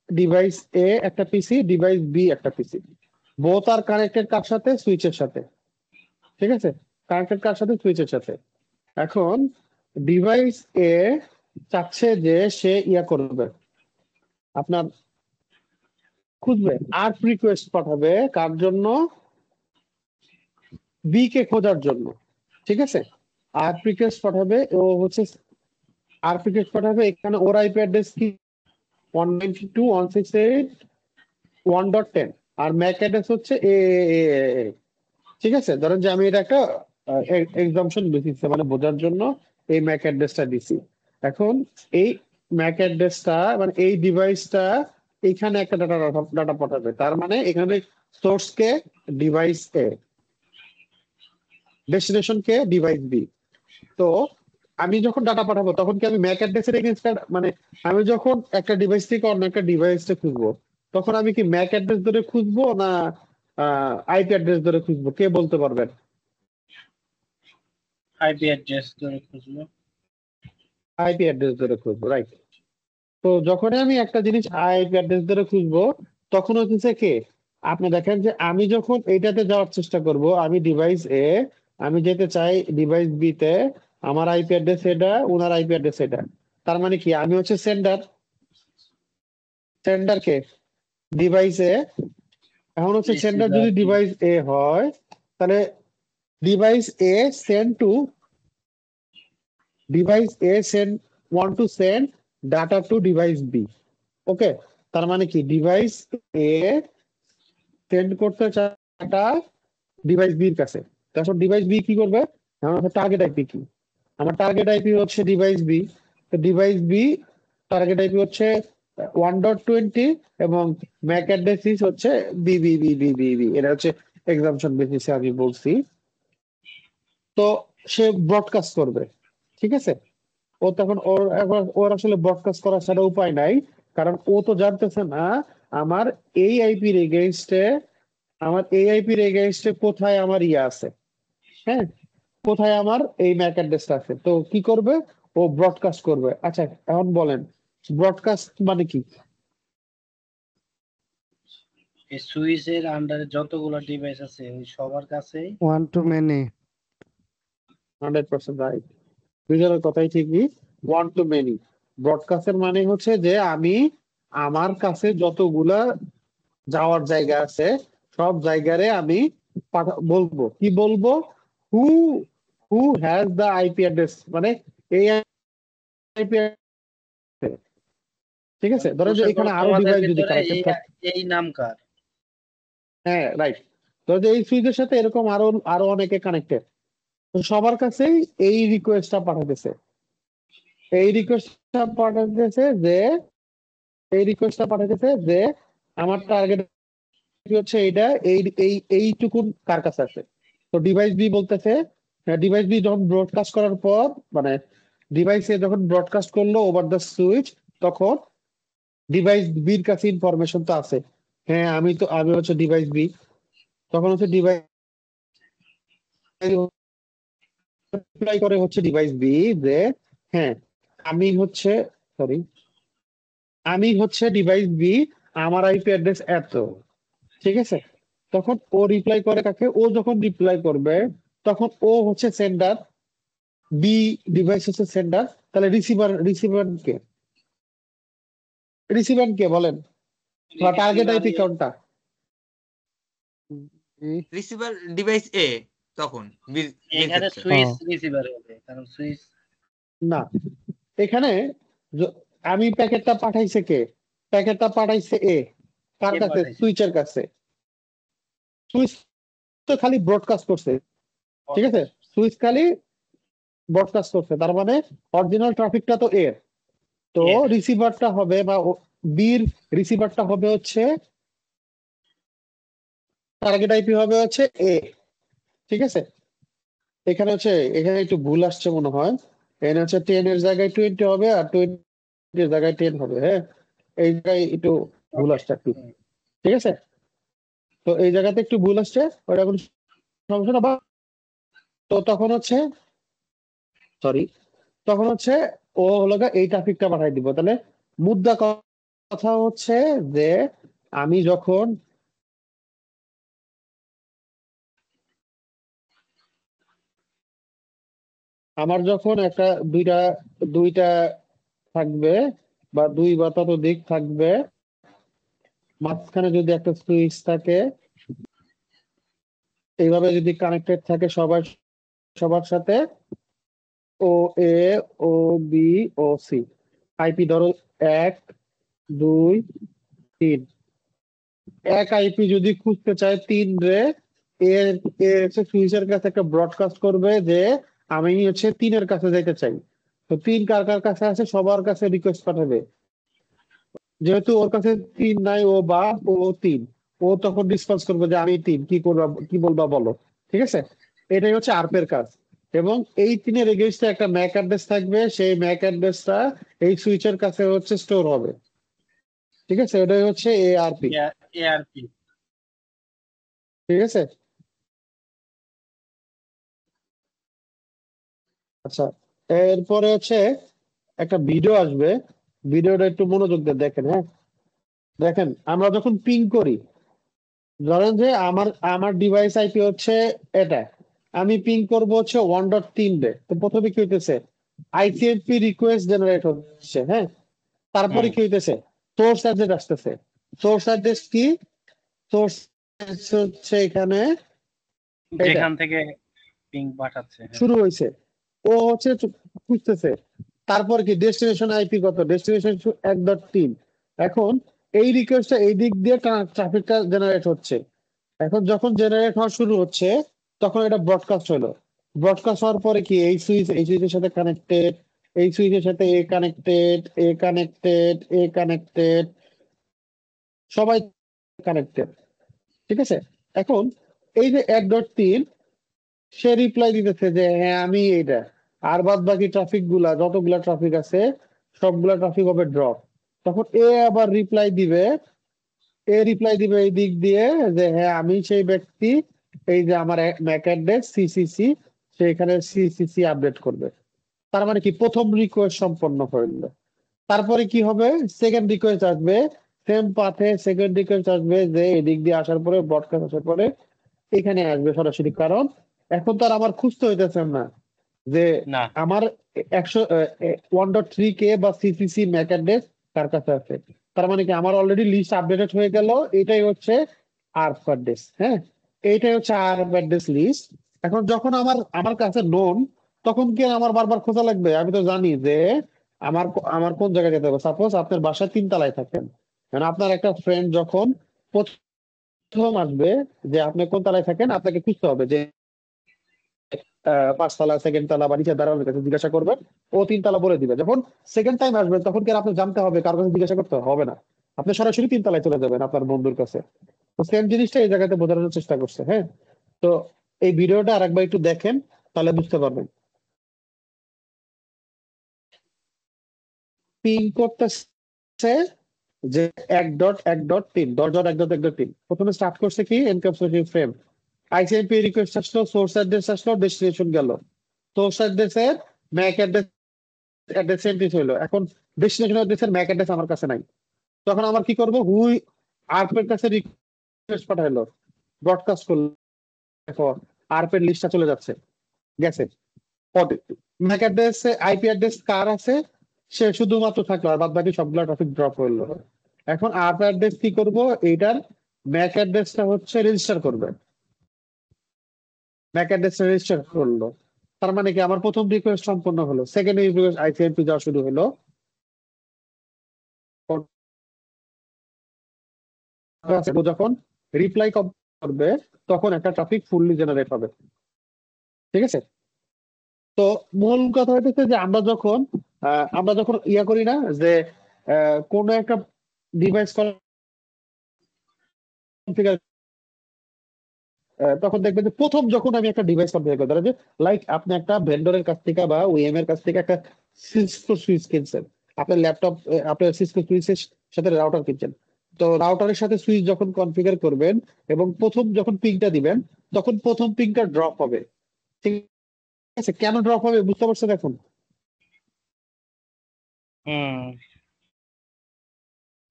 ডিভাইস এ একটা পিসি, ডিভাইস বি একটা পিসি, বোথ আর কানেক্টেড কার সাথে, সুইচের সাথে, ঠিক আছে, কানেক্টেড কার সাথে, সুইচের সাথে। এখন ডিভাইস এ চাচ্ছে যে সে ইয়া করবে, আপনার খুঁজবে আর রিকোয়েস্ট পাঠাবে কার জন্য, বি কে খোঁজার জন্য, ঠিক আছে। আর রিকোয়েস্ট পাঠাবে, ও হচ্ছে আর রিকোয়েস্ট পাঠাবে, এখানে ওর আইপি অ্যাড্রেস কি 192.168.1.10 আর ম্যাক অ্যাড্রেস হচ্ছে ঠিক আছে। ধরেন যে আমি এটা একটা এক্সাম্পশন বেসিসে মানে বোঝার জন্য এই ম্যাক অ্যাড্রেসটা দিছি। এখন এই ম্যাক অ্যাড্রেসটা মানে এই ডিভাইসটা এখানে একটা ডাটা পাঠাবে, তার মানে এখানে সোর্স কে ডিভাইস এ, ডেস্টিনেশন কে ডিভাইস বি। তো আমি যখন ডাটা পাঠাবো তখন কি আমি ম্যাক অ্যাড্রেসের এগেইনস্ট মানে আমি যখন একটা ডিভাইস থেকে অন্য একটা ডিভাইসে খুঁজবো তখন আমি কি ম্যাক অ্যাড্রেস ধরে খুঁজবো না আইপি অ্যাড্রেস ধরে খুঁজবো, কে বলতে পারবেন? আইপি অ্যাড্রেস ধরে খুঁজবো। আইপি অ্যাড্রেস ধরে খুঁজবো, রাইট। তো যখনই আমি একটা জিনিস আইপি অ্যাড্রেস ধরে খুঁজবো তখন হচ্ছে কে, আপনি দেখেন যে আমি যখন এইটাতে যাওয়ার চেষ্টা করব, আমি ডিভাইস এ আমি যেতে চাই ডিভাইস বি তে, আমার আইপি অ্যাড্রেস এটা, ওনার আইপি অ্যাড্রেস এটা, তার মানে কি আমি হচ্ছে সেন্ডার, সেন্ডার কে ডিভাইস এ। এখন হচ্ছে সেন্ডার যদি ডিভাইস এ হয় তাহলে device A send to device A send want to send data to device B, okay. তার মানে কি ডিভাইস এ সেন্ড করতে চায় ডাটা ডিভাইস বির কাছে, তখন ডিভাইস বি কি করবে, আমার টার্গেট আইপি কি, আমার টার্গেট আইপি হচ্ছে ডিভাইস বি, তো ডিভাইস বি টার্গেট আইপি হচ্ছে 1.20 এবং ম্যাক অ্যাড্রেস হচ্ছে B B B B B B, এটা হচ্ছে এক্সাম্পশন বেসিসে আমি বলছি। তো সে ব্রডকাস্ট করবে, ঠিক আছে। ও তখন ওর আসলে ব্রডকাস্ট করার ছাড়া উপায় নাই, কারণ ও তো জানতেছে না আমার এই আইপির এগেইনস্টে কোথায় আমার ইয়ে আছে, হ্যাঁ, কোথায় আমার এই ম্যাক অ্যাড্রেসটা আছে। তো কি করবে, ও ব্রডকাস্ট করবে। আচ্ছা, এখন বলেন ব্রডকাস্ট মানে কি? এই সুইচের আন্ডারে যতগুলো ডিভাইস আছে ওই সবার কাছেই ওয়ান টু মেনি। 100% রাইট, দুজনের কথাই ঠিকই। One two many. ব্রডকাস্টের মানে হচ্ছে যে আমি আমার কাছে যতগুলা যাওয়ার জায়গা আছে সব জায়গায় আমি বলবো, কি বলবো, who who has the IP address, মানে এই আইপি, ঠিক আছে। ধরেন যে কোশ্চেন এখানে করো আরো তোমাদের ডিভাইস যদি ভিতরে কানেক্টেড এই থাকে, এই নাম কার? হ্যাঁ রাইট, তো যে এই সুইচের সাথে এরকম আরো আরো অনেকে কানেক্টেড, তো সবার কাছেই এই রিকোয়েস্টটা পাঠাতেছে, এই রিকোয়েস্টটা পাঠাতেছে যে এই রিকোয়েস্টটা পাঠাতেছে যে আমার টার্গেট হচ্ছে এইটা, এইটুকুন কার কাছে আছে। তো ডিভাইস বি বলতেছে, ডিভাইস বি যখন ব্রডকাস্ট করার পর, মানে ডিভাইসে যখন ব্রডকাস্ট করলো ওভার দ্য সুইচ, তখন ডিভাইস বির কাছে ইনফরমেশন তো আছে, হ্যাঁ আমি হচ্ছে ডিভাইস বি। তখন হচ্ছে ডিভাইস রিপ্লাই করে হচ্ছে ডিভাইস বি যে হ্যাঁ আমি হচ্ছে সরি আমি হচ্ছে ডিভাইস বি, আমার আইপি অ্যাড্রেস এত, ঠিক আছে। তখন ও রিপ্লাই করে কাকে, ও যখন রিপ্লাই করবে তখন ও হচ্ছে সেন্ডার, বি ডিভাইস হচ্ছে সেন্ডার, তাহলে রিসিভার কে বলেন, বা টার্গেট রিসিভার আইপি কোনটা? রিসিভার ডিভাইস এ, তখন বীর বীর এখানে ক্ষেত্রে সুইচ রিসিভার হবে, কারণ সুইচ না, এখানে আমি প্যাকেটটা পাঠাইছে কে, প্যাকেটটা পাঠাইছে এ, কার কে কাছে, পাঠাইছে? সুইচের কাছে। সুইচ তো খালি ব্রডকাস্ট করছে, ঠিক আছে, ব্রডকাস্ট। সুইচ খালি ব্রডকাস্ট করছে, তার মানে অরিজিনাল ট্রাফিকটা তো এর। তো এর রিসিভারটা হবে বা বির রিসিভারটা হবে হচ্ছে, টার্গেট আইপি হবে হচ্ছে এ, ঠিক আছে। এখানে একটু ভুল আসছে মনে হয়, এখানে হচ্ছে 10 এর জায়গায় 20 হবে আর 20 এর জায়গায় 10 হবে, হ্যাঁ, এই জায়গায় একটু ভুল ওকে। আসছে একটু, ঠিক আছে। তো এই জায়গাতে একটু ভুল আসছে, ওটা কোনো সমস্যা না, বা তো তখন হচ্ছে সরি তখন হচ্ছে ও হলো গা এই ট্রাফিকটা পাঠাই দিব। তাহলে মুদ্রা কথা হচ্ছে যে আমি যখন আমার যখন একটা দুইটা দুইটা থাকবে বা দুই বা ততোধিক থাকবে, মাঝখানে যদি একটা সুইচ থাকে, এইভাবে যদি কানেক্টেড থাকে সবার সবার সাথে, ও এ, ও বি, ও সি, আইপি ধরো 1 2 3, এক আইপি যদি খুঁজতে চায় 3 রে, এর এ হচ্ছে সুইচের কাছে একটা ব্রডকাস্ট করবে যে আমি হচ্ছে 3 এর কাছে যাইতে চাই। তো 3 কার কার কাছে আছে, সবার কাছে রিকোয়েস্ট পাঠাবে। যেহেতু ওর কাছে 3 নাই, ও 3, ও তখন রেসপন্স করবে যে আমি 3, কি করবা, কি বলবা বলো, ঠিক আছে। এটাই হচ্ছে আরপের কাজ। এবং এই 3-এর এগেইনস্টে একটা ম্যাক অ্যাড্রেস থাকবে, সেই ম্যাক অ্যাড্রেসটা এই সুইচের কাছে হচ্ছে স্টোর হবে, ঠিক আছে। এটাই হচ্ছে এআরপি, এআরপি। ঠিক আছে। আচ্ছা, এরপরে হচ্ছে একটা ভিডিও আসবে, ভিডিওটা একটু মনোযোগ দিয়ে দেখেন, হ্যাঁ। দেখেন, আমরা যখন পিং করি, ধরেন যে আমার আমার ডিভাইস আইপি হচ্ছে এটা, আমি পিং করব হচ্ছে 1.3 রে। তো প্রথমে কি হইতেছে, আইসিএমপি রিকোয়েস্ট জেনারেট হচ্ছে, হ্যাঁ। তারপরে হুম। কি হইতেছে, সোর্স অ্যাড্রেস আসতেছে। সোর্স অ্যাড্রেস কি, সোর্স হচ্ছে এখানে এটা যেখান থেকে পিং পাঠাচ্ছে, হ্যাঁ। শুরু হয়েছে, ও হচ্ছে খুঁজতেছে। তারপর কি ডেস্টিনেশন আইপি কত, ডেস্টিনেশন 1.3। এখন এই রিকোয়েস্টটা এই দিক দিয়ে ট্রাফিকটা জেনারেট হচ্ছে। এখন যখন জেনারেট হওয়া শুরু হচ্ছে, তখন এটা ব্রডকাস্ট হলো। ব্রডকাস্ট হওয়ার পরে কি এই সুইচের সাথে কানেক্টেড, এই সুইচের সাথে এ কানেক্টেড, সবাই কানেক্টেড, ঠিক আছে। এখন এই যে 1.3, সে রিপ্লাই দিতেছে যে হ্যাঁ আমি এইটা, আর বাদ বাকি ট্রাফিক গুলা যতগুলা ট্রাফিক আছে সবগুলা ট্রাফিক হবে ড্রপ। তখন এ আবার রিপ্লাই দিবে এই দিক দিয়ে যে হ্যাঁ আমি সেই ব্যক্তি, এই যে আমার ম্যাক অ্যাড্রেস সিসিসি, সেখানে সিসিসি আপডেট করবে। তার মানে কি প্রথম রিকোয়েস্ট সম্পন্ন হইলো। তারপরে কি হবে, সেকেন্ড রিকোয়েস্ট আসবে, সেম পাথে সেকেন্ড রিকোয়েস্ট আসবে যে এদিক দিয়ে আসার পরে ব্রডকাস্ট আসার পরে এখানে আসবে সরাসরি। কারণ এখন তো আর আমার খুঁজতে হইতেছে না যে না আমার 1.3K বা সিসিসি ম্যাক অ্যাড্রেস কার কাছে আছে। তার মানে কি আমার অলরেডি লিস্ট আপডেটেড হয়ে গেল। এটাই হচ্ছে আর্প অ্যাড্রেস। হ্যাঁ, এইটাই হচ্ছে আর্প অ্যাড্রেস লিস্ট। এখন যখন আমার আমার কাছে নোন, তখন কি আর আমার বারবার খোঁজা লাগবে? আমি তো জানি যে আমার কোন জায়গায় যেতে হবে। সাপোজ আপনার বাসায় 3 তলায় থাকেন, মানে আপনার একটা ফ্রেন্ড যখন প্রথম আসবে যে আপনি কোন তলায় থাকেন, আপনাকে খুঁজতে হবে যে 5 তলা, সেকেন্ড তলা বা নিচে দাঁড়ানোর কাছে জিজ্ঞাসা করবেন, ও 3 তলা বলে দিবে। যখন সেকেন্ড টাইম আসবেন তখন কি আর আপনি জানতে হবে, কারোর কাছে জিজ্ঞাসা করতে হবে না, আপনি সরাসরি 3 তলায় চলে যাবেন আপনার বন্ধুর কাছে। তো সেম জিনিসটা এই জায়গাতে বোঝানোর চেষ্টা করছে। হ্যাঁ, তো এই ভিডিওটা আরেকবার একটু দেখেন, তাহলে বুঝতে পারবেন। পিং করতেছে যে 1.1.3, 10.1.1.3 প্রথমে স্টার্ট করছে কি এনক্যাপসুলেটিং ফ্রেম, আইসিএমপি রিকোয়েস্ট আসলো, সোর্স অ্যাড্রেস আসলো, ডেস্টিনেশন গেল। সোর্স অ্যাড্রেসের ম্যাক অ্যাড্রেস এন্ট্রিজ হইলো। এখন ডেস্টিনেশন অ্যাড্রেসের ম্যাক অ্যাড্রেস আমার কাছে নাই। তখন আমার কি করবো, আরপের কাছে রিকোয়েস্ট পাঠাইলো, ব্রডকাস্ট করলো, দেখো আরপের লিস্টটা চলে যাচ্ছে, গেছে। ম্যাক অ্যাড্রেস আইপি অ্যাড্রেস কার আছে সে শুধুমাত্র থাকলো, আর বাদ বাকি সবগুলো টপিক ড্রপ হইলো। এখন আরপ অ্যাড্রেস কি করব, এইটার ম্যাক অ্যাড্রেসটা হচ্ছে রেজিস্টার করবে, ম্যাক অ্যাড্রেসটা রেজিস্টার করলো। তার মানে কি আমার প্রথম রিকোয়েস্ট সম্পন্ন হলো, সেকেন্ড রিকোয়েস্ট আইসিএমপি যাওয়া শুরু হলো। যখন রিপ্লাই করবে তখন একটা ট্রাফিক ফুললি জেনারেট হবে। ঠিক আছে, তো মূল কথা হইতেছে যে আমরা যখন ইয়া করি না যে কোনো একটা ডিভাইস কনফিগার, তখন দেখবেন যে প্রথম যখন আমি একটা ডিভাইস কনফিগার করি, ধরেন যে লাইক আপনি একটা ভেন্ডরের কাছ থেকে বা ওইএম এর কাছ থেকে একটা সিসকো সুইচ কিনছেন, আপনার ল্যাপটপ, আপনার সিসকো সুইচের সাথে রাউটার কিনছেন। তো রাউটারের সাথে সুইচ যখন কনফিগার করবেন এবং প্রথম যখন পিংটা দিবেন, তখন প্রথম পিংটা ড্রপ হবে। ঠিক আছে, কেন ড্রপ হবে বুঝতে পারছেন এখন? হুম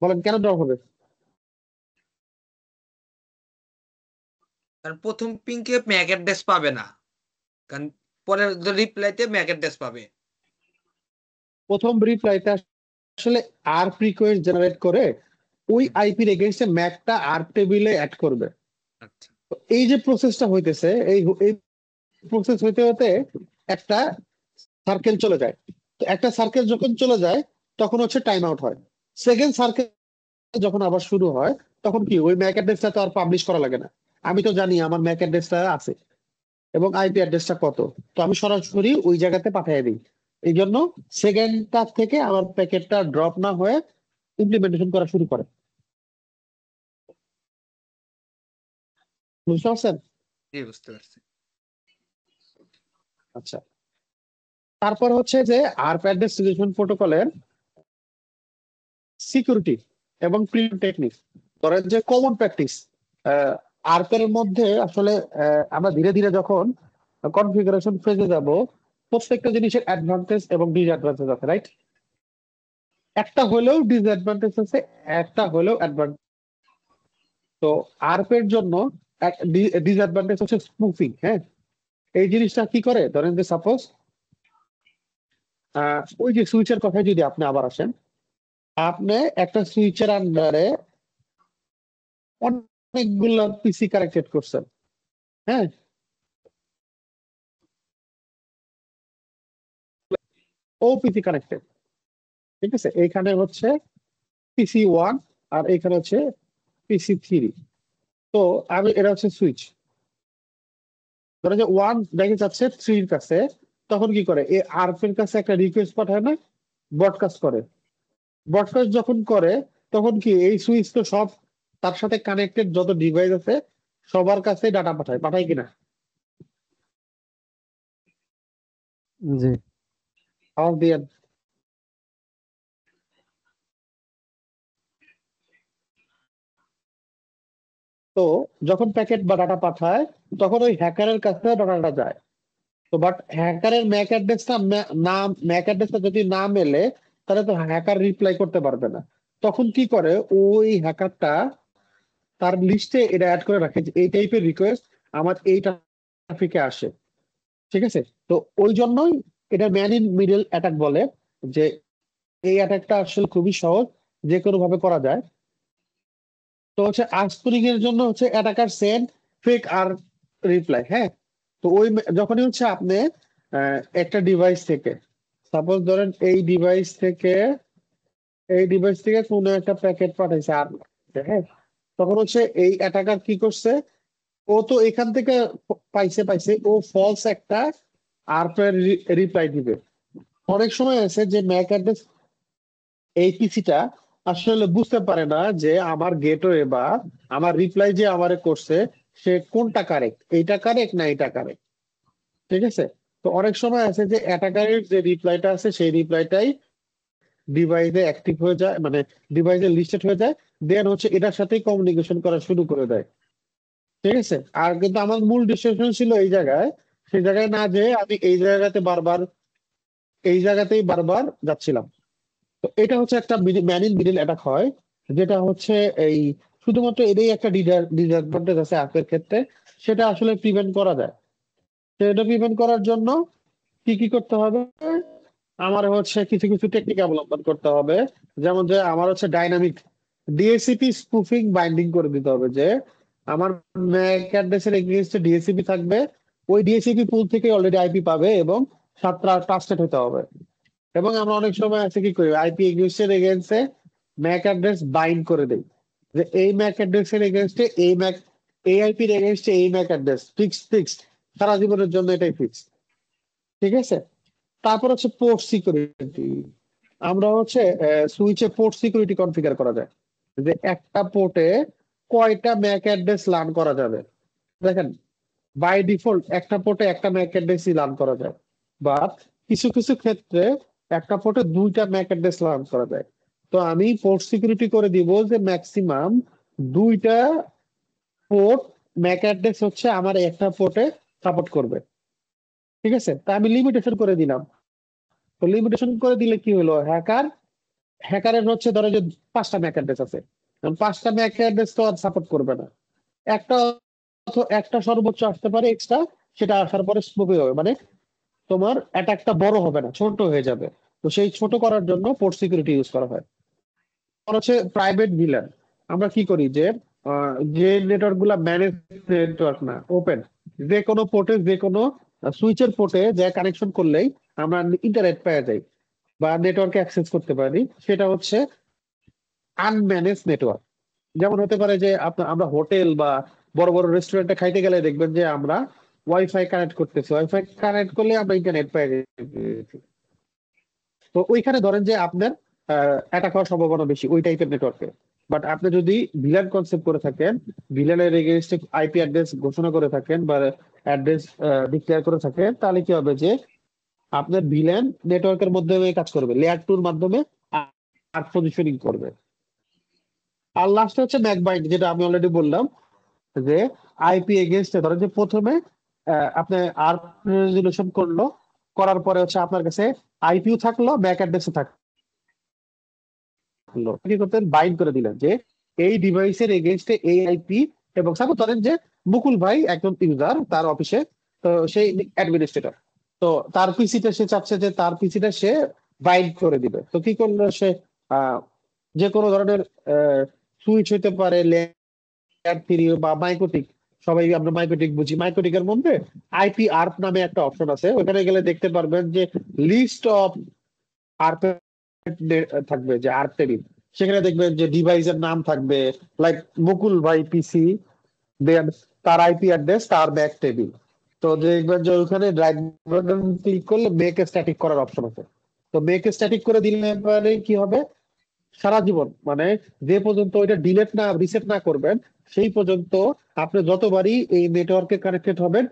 বলেন কেন ড্রপ হবে? কারণ প্রথম পিংকে ম্যাক অ্যাড্রেস পাবে না, কারণ পরের রিপ্লাইতে ম্যাক অ্যাড্রেস পাবে। প্রথম রিপ্লাইতে আসলে আর্প রিকোয়েস্ট জেনারেট করে ওই আইপির এগেইনস্টে ম্যাকটা আর্প টেবিলে অ্যাড করবে। আচ্ছা, তো এই যে প্রসেসটা হইতেছে, এই প্রসেস হইতে হতে একটা সার্কেল চলে যায়। তো একটা সার্কেল যখন চলে যায় তখন হচ্ছে টাইম আউট হয়। সেকেন্ড সার্কেল যখন আবার শুরু হয় তখন কি ওই ম্যাক অ্যাড্রেসটা তো আর পাবলিশ করা লাগে না। আমি তো জানি আমার ম্যাক অ্যাড্রেসটা আছে এবং আইপি অ্যাড্রেসটা কত, তো আমি সরাসরি ওই জায়গাতে পাঠিয়ে দিই। এই জন্য সেকেন্ডটা থেকে আমার প্যাকেটটা ড্রপ না হয়ে ইমপ্লিমেন্টেশন করা শুরু করে। বুঝতে পারছেন? জি বুঝতে পারছি। আচ্ছা, তারপর হচ্ছে যে আর্প অ্যাড্রেস রিজলুশন প্রোটোকলের সিকিউরিটি এবং প্রিম টেকনিক, ধরেন যে কমন প্র্যাকটিস আর্পের মধ্যে আসলে আমরা ধীরে ধীরে যখন কনফিগারেশন ফেজে যাব, প্রত্যেকটা জিনিসের অ্যাডভান্টেজ এবং ডিসঅ্যাডভান্টেজ আছে, রাইট? একটা হলেও ডিসঅ্যাডভান্টেজ আছে, একটা হলেও অ্যাডভান্টেজ। তো আরপের জন্য ডিসঅ্যাডভান্টেজ হচ্ছে স্পুফিং। হ্যাঁ, এই জিনিসটা কি করে, ধরেন যে সাপোজ ওই যে সুইচের কথায় যদি আপনি আবার আসেন, আপনি একটা সুইচের আন্ডারে অনেকগুলো পিসি কানেক্টেড করছেন। হ্যাঁ, ও পিসি কানেক্টেড, ঠিক আছে, এইখানে হচ্ছে পিসি 1 আর এইখানে হচ্ছে পিসি 3। তো আমি এটা হচ্ছে সুইচ, ধরো যে 1 দেখে যাচ্ছে 3 কাছে, তখন কি করে এই আরপ এর কাছে একটা রিকোয়েস্ট পাঠায় না, ব্রডকাস্ট করে। ব্রডকাস্ট যখন করে তখন কি এই সুইচ তো সব তার সাথে কানেক্টেড যত ডিভাইস আছে সবার কাছে ডাটা পাঠায় কিনা? জি। আওয়াজ দিয়েন। তো যখন প্যাকেট বা ডাটা পাঠায় তখন ওই হ্যাকারের কাছে ডাটাটা যায়। তো বাট হ্যাকারের ম্যাক অ্যাড্রেসটা নাম ম্যাক অ্যাড্রেসটা যদি না মেলে তাহলে তো হ্যাকার রিপ্লাই করতে পারবে না। তখন কি করে ওই হ্যাকারটা তার লিস্টে এটা অ্যাড করে রাখে যে এই টাইপের রিকোয়েস্ট আমার এই ট্রাফিকে আসে। ঠিক আছে, তো ওই জন্যই এটা ম্যান ইন মিডল অ্যাটাক বলে, যে এই অ্যাটাকটা আসলে খুবই সহজ, যে কোনো ভাবে করা যায়। তো হচ্ছে আর্সপুনিং এর জন্য হচ্ছে অ্যাটাকার সেন্ড ফেক আর রিপ্লাই। হ্যাঁ, তো ওই যখনই হচ্ছে আপনি একটা ডিভাইস থেকে, সাপোজ ধরেন এই ডিভাইস থেকে কোনো একটা প্যাকেট পাঠাইছে আর, হ্যাঁ, তখন হচ্ছে এই অ্যাটাকার কি করছে, ও তো এখান থেকে পাইছে ও ফলস একটা আর রিপ্লাই দিবে। অনেক সময় আছে যে ম্যাক অ্যাড্রেস এই পিসিটা আসলে বুঝতে পারে না যে আমার গেটওয়ে বা আমার রিপ্লাই যে আমারে করছে সে কোনটা কারেক্ট, এইটা কারেক্ট না এটা কারেক্ট। ঠিক আছে, তো অনেক সময় আছে যে অ্যাটাকারের যে রিপ্লাইটা আছে সেই রিপ্লাইটাই ডিভাইসে অ্যাক্টিভ হয়ে যায়, মানে ডিভাইসে লিস্টেড হয়ে যায়, দেন হচ্ছে এটার সাথেই কমিউনিকেশন করা শুরু করে দেয়। ঠিক আছে, আর কিন্তু আমার মূল ডিসিশন ছিল এই জায়গায়, সেই জায়গায় না যে আমি এই জায়গাতেই বারবার যাচ্ছিলাম। তো এটা হচ্ছে একটা ম্যান ইন মিডল অ্যাটাক হয়, যেটা হচ্ছে এই শুধুমাত্র এটাই একটা ডিসঅ্যাডভান্টেজ আছে অ্যাপের ক্ষেত্রে, সেটা আসলে প্রিভেন্ট করা যায়। সেটা প্রিভেন্ট করার জন্য কি কি করতে হবে, আমার হচ্ছে কিছু কিছু টেকনিক অবলম্বন করতে হবে। যেমন যে আমার হচ্ছে ডাইনামিক ডিএসসিপি স্পুফিং বাইন্ডিং করে দিতে হবে, যে আমার ম্যাক অ্যাড্রেসের এগেইনস্টে ডিএসসিপি থাকবে, ওই ডিএসসিপি পুল থেকে অলরেডি আইপি পাবে এবং সাতটা ট্রাস্টেড হতে হবে। এবং আমরা অনেক সময় আছে কি করি, আইপি এগেইনস্টের এগেইনস্টে ম্যাক অ্যাড্রেস বাইন্ড করে দেই, যে এই ম্যাক অ্যাড্রেসের এগেইনস্টে এই আইপির এগেইনস্টে এই ম্যাক অ্যাড্রেস ফিক্সড সারা জীবনের জন্য এটাই ফিক্সড। ঠিক আছে, তারপর হচ্ছে পোর্ট সিকিউরিটি। আমরা হচ্ছে সুইচে পোর্ট সিকিউরিটি কনফিগার করা যায়, যে একটা পোর্টে কয়টা ম্যাক অ্যাড্রেস লার্ন করা যাবে। দেখেন, বাই ডিফল্ট একটা পোর্টে একটা ম্যাক অ্যাড্রেসই লার্ন করা যায়, বাট কিছু কিছু ক্ষেত্রে একটা পোর্টে দুইটা ম্যাক অ্যাড্রেস লার্ন করা যায়। তো আমি পোর্ট সিকিউরিটি করে দিব যে ম্যাক্সিমাম দুইটা পোর্ট ম্যাক অ্যাড্রেস হচ্ছে আমার একটা পোর্টে সাপোর্ট করবে। ঠিক আছে, তা আমি লিমিটেশন করে দিলাম। তো লিমিটেশন করে দিলে কি হলো, হ্যাকারের হচ্ছে ধরো যে 5টা ম্যাক অ্যাড্রেস আছে, এখন 5টা ম্যাক অ্যাড্রেস তো আর সাপোর্ট করবে না, একটা একটা সর্বোচ্চ আসতে পারে এক্সট্রা, সেটা আসার পরে স্মুথ হবে, মানে তোমার অ্যাটাকটা বড় হবে না, ছোট হয়ে যাবে। তো সেই ছোট করার জন্য পোর্ট সিকিউরিটি ইউজ করা হয়। আর হচ্ছে প্রাইভেট ভিলান। আমরা কি করি যে যে নেটওয়ার্ক গুলা ম্যানেজ নেটওয়ার্ক না, ওপেন, যে কোনো পোর্টে যে কোনো সুইচের পোর্টে যে কানেকশন করলেই আমরা ইন্টারনেট পাওয়া যাই বা নেটওয়ার্কে অ্যাক্সেস করতে পারি, সেটা হচ্ছে আনম্যানেজ নেটওয়ার্ক। যেমন হতে পারে যে আমরা হোটেল বা বড় বড় রেস্টুরেন্টে খাইতে গেলে দেখবেন যে আমরা ওয়াইফাই কানেক্ট করতেছি, ওয়াইফাই কানেক্ট করলে আমরা ইন্টারনেট পাই। তো ওইখানে ধরেন যে আপনার অ্যাটাক হওয়ার সম্ভাবনা বেশি ওই টাইপের নেটওয়ার্কে। বাট আপনি যদি ভিলান কনসেপ্ট করে থাকেন, ভিলানের এগেইনস্টে আইপি অ্যাড্রেস ঘোষণা করে থাকেন বা অ্যাড্রেস ডিক্লেয়ার করে থাকেন, তাহলে কি হবে যে আপনার ভিলেন নেটওয়ার্কের মাধ্যমে কাজ করবে, লেয়ার 2 এর মাধ্যমে আর পজিশনিং করবে। আর লাস্ট হচ্ছে ম্যাকবাইন্ড, যেটা আমি অলরেডি বললাম, যে আইপি এগেইনস্টে ধরেন যে প্রথমে আপনি আর রেজুলেশন করলো, করার পরে হচ্ছে আপনার কাছে আইপিও থাকলো, ম্যাক অ্যাড্রেসও থাকলো, কি করতেন, বাইন্ড করে দিলেন যে এই ডিভাইসের এগেইনস্টে এই আইপি। এবং সাপোজ ধরেন যে মুকুল ভাই একজন ইউজার তার অফিসে, তো সেই অ্যাডমিনিস্ট্রেটর, তো তার পিসিটা সে চাচ্ছে যে তার পিসিটা সে বাইন্ড করে দিবে। তো কি করলো সে, আহ যে কোনো ধরনের সুইচ হইতে পারে, লেয়ার 3 বা মাইক্রোটিক, সবাই আমরা মাইক্রোটিক বুঝি, মাইক্রোটিকের মধ্যে আইপি আর্প নামে একটা অপশন আছে, ওখানে গেলে দেখতে পারবেন যে লিস্ট অফ আর্প থাকবে, যে আর্প টেবিল, সেখানে দেখবেন যে ডিভাইসের নাম থাকবে, লাইক মুকুল ভাই পিসি, দেন তার আইপি অ্যাড্রেস, তার ব্যাক টেবিল। তো দেখবেন যে ওখানে রাইট বাটন ক্লিক করলে মেক স্ট্যাটিক করার অপশন আছে। তো মেক স্ট্যাটিক করে দিলে পরে কি হবে, সারা জীবন, মানে যে পর্যন্ত ওইটা ডিলেট না রিসেট না করবেন সেই পর্যন্ত আপনি যতবারই এই নেটওয়ার্কে কানেক্টেড হবেন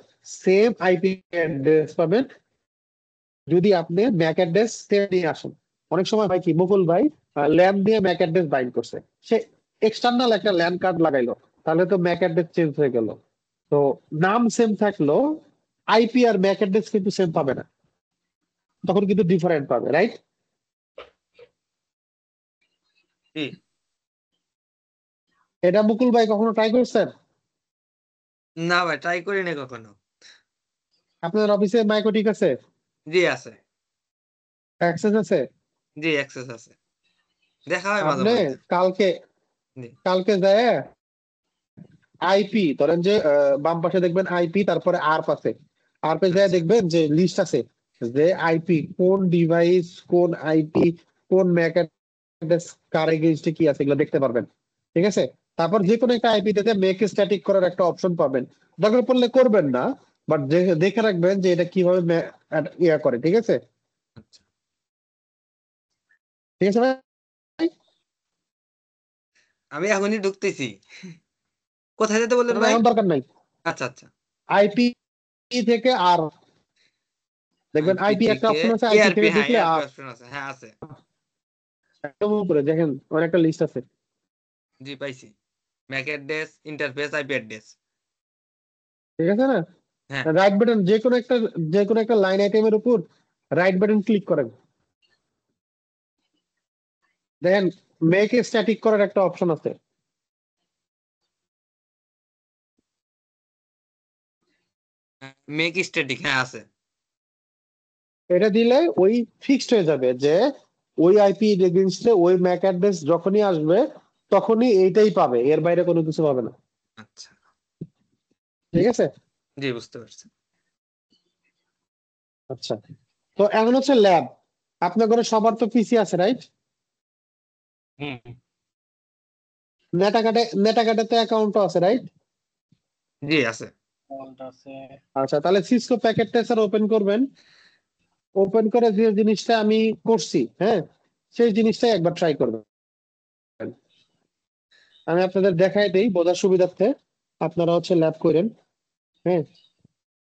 সেম আইপি অ্যাড্রেস পাবেন, যদি আপনি ম্যাক অ্যাড্রেস নিয়ে আসেন। অনেক সময় ভাই কি মুকুল ভাই ল্যান দিয়ে ম্যাক অ্যাড্রেস বাইন্ড করছে, সে এক্সটার্নাল একটা ল্যান কার্ড লাগাইলো, তাহলে তো ম্যাক অ্যাড্রেস চেঞ্জ হয়ে গেল। তো নাম সেম থাকলো, আইপি আর ম্যাক অ্যাড্রেস কিন্তু সেম পাবে না, তখন কিন্তু ডিফারেন্ট পাবে, রাইট? জি এটা মুকুল ভাই কখনো ট্রাই করছেন? না ভাই, ট্রাই করি না কখনো। আপনাদের অফিসে মাইকো ঠিক আছে, জি আছে। অ্যাক্সেস আছে? জি অ্যাক্সেস আছে, দেখা হয় মাঝে আপনি মধ্যে। কালকে জি কালকে যায় আইপি ধরেন যে বাম পাশে দেখবেন আইপি, তারপরে আর পাশে আর পে যায় আচ্ছা দেখবেন যে লিস্ট আছে, যে আইপি কোন ডিভাইস, কোন আইপি, কোন ম্যাক অ্যাড্রেস, কার এগেইনস্টে কি আছে, এগুলো দেখতে পারবেন। ঠিক আছে? তারপর যে কোনো একটা আইপি তে মেক স্ট্যাটিক করার একটা অপশন পাবেন। দরকার পড়লে করবেন না, বাট দেখে রাখবেন যে এটা কিভাবে ইয়া করে। ঠিক আছে? আচ্ছা। ঠিক আছে ভাই? আমি এখনই ঢুকতেছি। কোথায় যেতে বললেন না, ভাই? এখন দরকার নাই। আচ্ছা আচ্ছা। আইপি থেকে আর দেখবেন আইপি আইপি একটা থেকে অপশন আছে, আইপি এআরপি, থেকে হ্যাঁ দেখলে এআরপি আর অপশন আছে, হ্যাঁ আছে। একদম উপরে দেখেন অনেকটা লিস্ট আছে। জি পাইছি, Mac address, interface, IP address. ঠিক আছে না? হ্যাঁ রাইট বাটন যে কোনো একটা লাইন আইটেমের উপর রাইট বাটন ক্লিক করেন, দেখেন মেক স্ট্যাটিক করার একটা অপশন আছে। মেক স্ট্যাটিক, হ্যাঁ আছে। এটা দিলে ওই ফিক্সড হয়ে যাবে যে ওই আইপি এগেইনস্টে ওই ম্যাক অ্যাড্রেস যখনই আসবে তখনই এইটাই পাবে, এর বাইরে কোনো কিছু পাবে না। আচ্ছা ঠিক আছে? জি বুঝতে পারছি। আচ্ছা, তো এখন হচ্ছে ল্যাব। আপনার ঘরে সবার তো পিসি আছে, রাইট? হুম নেটাকাটাতে অ্যাকাউন্টও আছে, রাইট? জি আছে। অ্যাকাউন্ট আছে। আচ্ছা, তাহলে সিসকো প্যাকেট ট্রেসার ওপেন করবেন। ওপেন করে যে জিনিসটা আমি করছি, হ্যাঁ, সেই জিনিসটাই একবার ট্রাই করবেন। আমি আপনাদের দেখাই দেই বোঝার সুবিধার্থে, আপনারা হচ্ছে ল্যাব করেন। হ্যাঁ,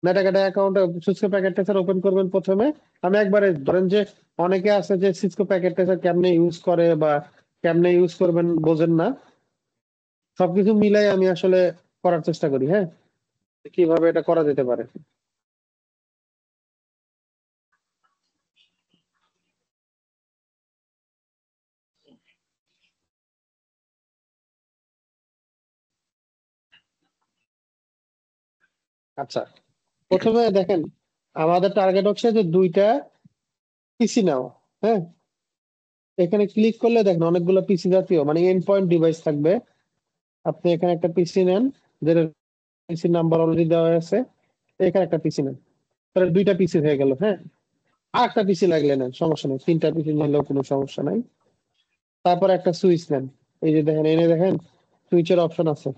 মেটাকাটা account Cisco packet tracer open করবেন প্রথমে। আমি একবারে ধরেন যে অনেকে আছে যে সিসকো প্যাকেট ট্রেসার কেমনে ইউজ করে বা কেমনে ইউজ করবেন বোঝেন না, সবকিছু মিলাই আমি আসলে করার চেষ্টা করি। হ্যাঁ, কিভাবে এটা করা যেতে পারে। আচ্ছা, প্রথমে দেখেন আমাদের টার্গেট হচ্ছে যে 2টা পিসি নাও। হ্যাঁ, এখানে ক্লিক করলে দেখেন অনেকগুলো পিসি জাতীয় মানে এন্ড পয়েন্ট ডিভাইস থাকবে। আপনি এখানে একটা পিসি নেন, যেটা পিসি নাম্বার অলরেডি দেওয়া আছে। এখানে একটা পিসি নেন, তাহলে 2টা পিসি হয়ে গেল। হ্যাঁ, আর একটা পিসি লাগলে নেন, সমস্যা নেই, 3টা পিসি নিলেও কোনো সমস্যা নাই। তারপর একটা সুইচ নেন, এই যে দেখেন এনে দেখেন সুইচের অপশন আছে।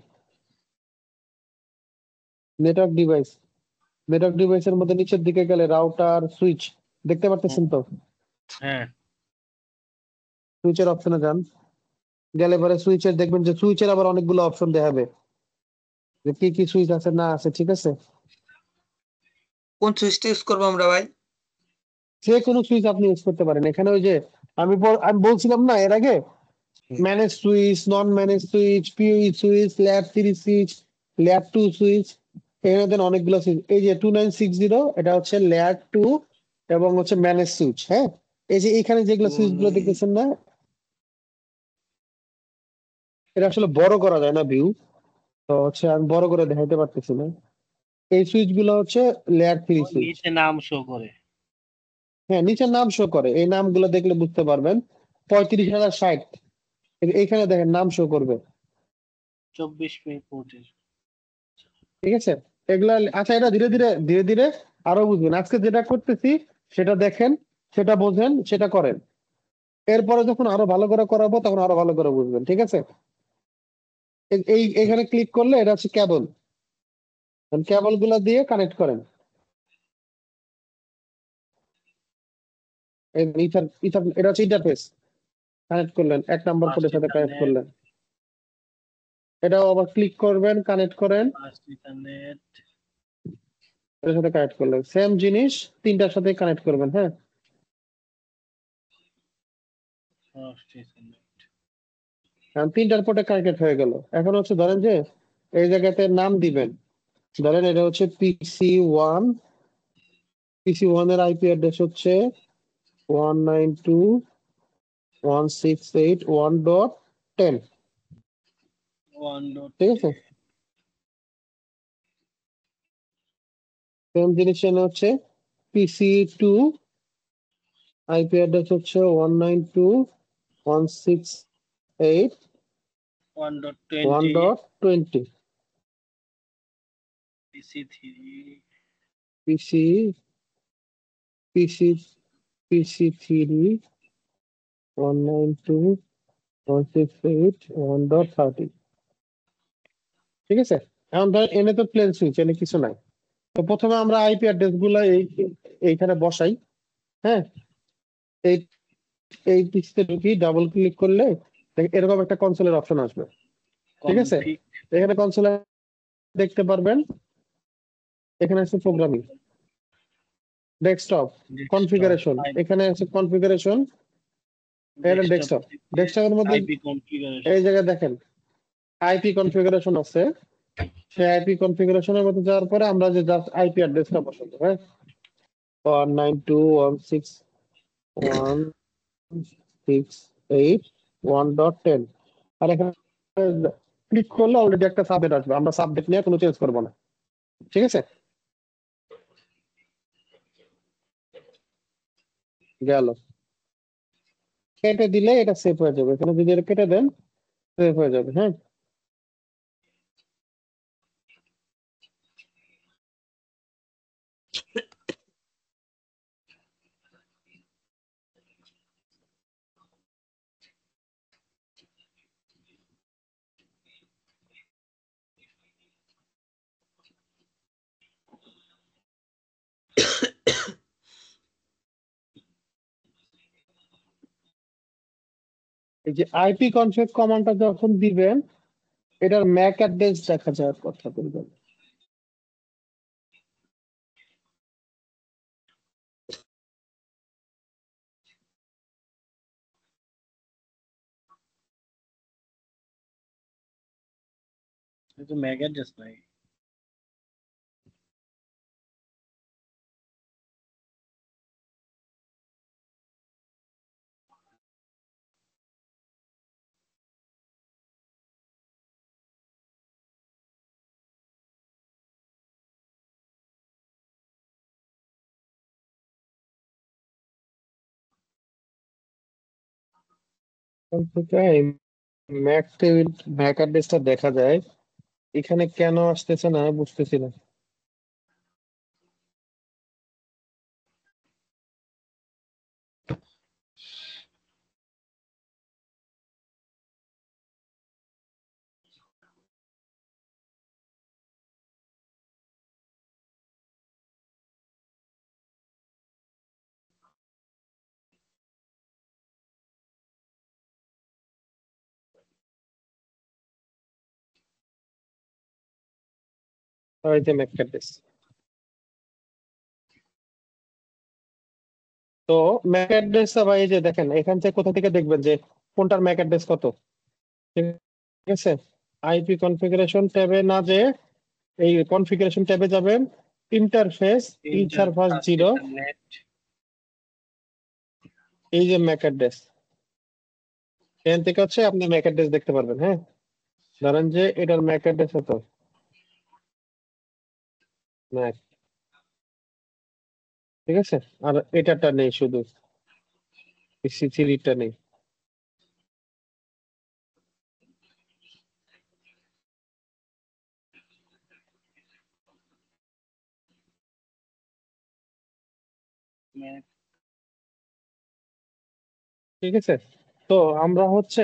নেটওয়ার্ক ডিভাইস, নেটওয়ার্ক ডিভাইসের মধ্যে নিচের দিকে গেলে রাউটার সুইচ দেখতে পারতেছেন তো? হ্যাঁ সুইচের অপশনে যান, গেলে পরে সুইচের দেখবেন যে সুইচের আবার অনেকগুলো অপশন দেখাবে যে কি কি সুইচ আছে না আছে। ঠিক আছে? কোন সুইচটা ইউজ করবো আমরা ভাই? যে কোনো সুইচ আপনি ইউজ করতে পারেন। এখানে ওই যে আমি বলছিলাম না এর আগে, হুম। Manage switch, non manage switch, PoE switch, lab 3 switch, lab 2 switch, এখানে দেন অনেকগুলো সুইচ। এই যে 2960 এটা হচ্ছে ল্যাব 2 এবং হচ্ছে ম্যানেজ সুইচ। হ্যাঁ, এই যে এখানে যেগুলো সুইচ গুলো দেখতেছেন না, এটা আসলে বড় করা যায় না ভিউ, তো হচ্ছে আমি বড় করে দেখাইতে পারতেছি না। এই সুইচ গুলো হচ্ছে লেয়ার 3 ওর সুইচ। নিচে নাম শো করে। হ্যাঁ, নিচের নাম শো করে, এই নামগুলো দেখলে বুঝতে পারবেন। 35,060 এইখানে দেখেন নাম শো করবে। 24 পোর্টের। ঠিক আছে? এগুলা আচ্ছা, এটা ধীরে ধীরে ধীরে ধীরে আরো বুঝবেন। আজকে যেটা করতেছি সেটা দেখেন, সেটা বোঝেন, সেটা করেন। এরপরে যখন আরো ভালো করে করাবো তখন আরো ভালো করে বুঝবেন। ঠিক আছে? এখানে ক্লিক করলে এটা হচ্ছে কেবল, কেবল গুলা দিয়ে কানেক্ট করেন। এটা হচ্ছে ইন্টারফেস, কানেক্ট করলেন 1 নম্বর ফার্স্ট পোর্টের সাথে কানেক্ট ইথারনেট, করলেন। এটাও আবার ক্লিক করবেন, কানেক্ট করেন। ফার্স্ট ইথারনেট, এর সাথে কানেক্ট করলেন, সেম জিনিস তিনটার সাথে কানেক্ট করবেন। হ্যাঁ, এখন তিনটার পোর্টে কানেক্টেড হয়ে গেল। এখন হচ্ছে ধরেন যে এই জায়গাতে নাম দিবেন, ধরেন এটা হচ্ছে PC1, PC1 এর আইপি অ্যাড্রেস হচ্ছে 192.168.1.10, ঠিক আছে। সেম জিনিস এখানে হচ্ছে PC2 আইপি অ্যাড্রেস হচ্ছে 192.168.1.20, PC PC3 192.168.1.30, ঠিক আছে। এখন ধরেন এনে তো প্লেন সুইচ, এনে কিছু নাই। তো প্রথমে আমরা আইপি অ্যাড্রেস গুলা এইখানে বসাই। হ্যাঁ, এই এই পিসিতে ঢুকি, ডাবল ক্লিক করলে এরকম একটা কনসোলের অপশন আসবে, ঠিক আছে। এখানে কনসোলে দেখতে পারবেন, এখানে আছে প্রোগ্রামিং, ডেস্কটপ, কনফিগারেশন, এখানে আছে কনফিগারেশন, এখানে ডেস্কটপ। ডেস্কটপের মধ্যে এই জায়গায় দেখেন আইপি কনফিগারেশন আছে। সেই আইপি কনফিগারেশনের মধ্যে যাওয়ার পরে আমরা যে জাস্ট আইপি অ্যাড্রেসটা বসাবো। হ্যাঁ, 192.168.1.10, আর এখানে ক্লিক করলে অলরেডি একটা সাবনেট আসবে, আমরা সাবনেট নিয়ে কোনো চেঞ্জ করবো না, ঠিক আছে। গেল, কেটে দিলে এটা সেভ হয়ে যাবে। এখানে যদি এটা কেটে দেন সেভ হয়ে যাবে। হ্যাঁ, এই যে আইপি কনফিগ কমান্ডটা যখন দিবেন, এটার ম্যাক অ্যাড্রেস দেখা যাওয়ার কথা বলবেন। ম্যাক অ্যাড্রেস নাই। ম্যাক টেবিল, ম্যাক অ্যাড্রেসটা দেখা যায়, এখানে কেন আসতেছে না বুঝতেছি না। আর এই যে ম্যাক অ্যাড্রেস, তো ম্যাক অ্যাড্রেস ভাই এই যে দেখেন, এখান থেকে কোথা থেকে দেখবেন যে কোনটার ম্যাক অ্যাড্রেস কত, ঠিক আছে। আইপি কনফিগারেশন ট্যাবে না যে এই কনফিগারেশন ট্যাবে যাবেন, ইন্টারফেস ইনসার্ভার 0, এই যে ম্যাক অ্যাড্রেস, এখান থেকে হচ্ছে আপনি ম্যাক অ্যাড্রেস দেখতে পারবেন। হ্যাঁ, ধরেন যে এটার ম্যাক অ্যাড্রেস হতো ম্যাক, ঠিক আছে। আর এটাটা নেই, শুধু PC3 নেই। ঠিক আছে, তো আমরা হচ্ছে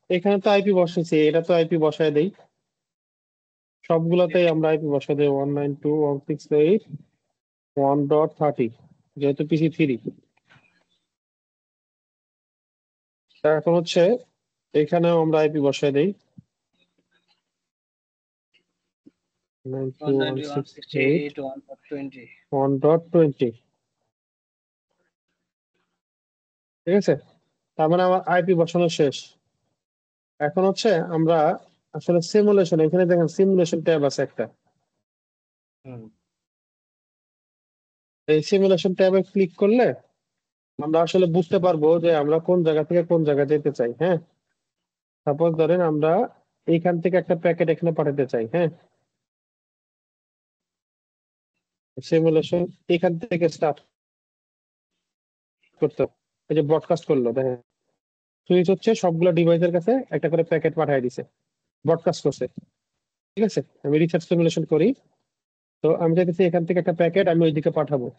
এখানে তো আইপি বসাইছি, এটা তো আইপি বসায় দেই, সবগুলোতেই আমরা আইপি বসাই দেই 192.168.1.30, যেহেতু PC3। এখন হচ্ছে এখানেও আমরা আইপি বসাই দেই 192.168 120. 1.20 ঠিক আছে, তার মানে আমার আইপি বসানো শেষ। এখন হচ্ছে আমরা আসলে সিমুলেশন, এখানে দেখেন সিমুলেশন ট্যাব আছে একটা, হুম এই সিমুলেশন ট্যাবে ক্লিক করলে আমরা আসলে বুঝতে পারবো যে আমরা কোন জায়গা থেকে কোন জায়গায় যেতে চাই। হ্যাঁ, সাপোজ ধরেন আমরা এইখান থেকে একটা প্যাকেট এখানে পাঠাতে চাই। হ্যাঁ, সিমুলেশন এখান থেকে স্টার্ট করতে হবে। এই যে ব্রডকাস্ট করলো, দেখেন সুইচ হচ্ছে সবগুলো ডিভাইসের কাছে একটা করে প্যাকেট পাঠিয়ে দিছে, ব্রডকাস্ট করছে। ঠিক আছে, আমি রিসার্চ সিমুলেশন করি। তো আমি চাইতেছি এখান থেকে একটা প্যাকেট আমি ওইদিকে পাঠাবো।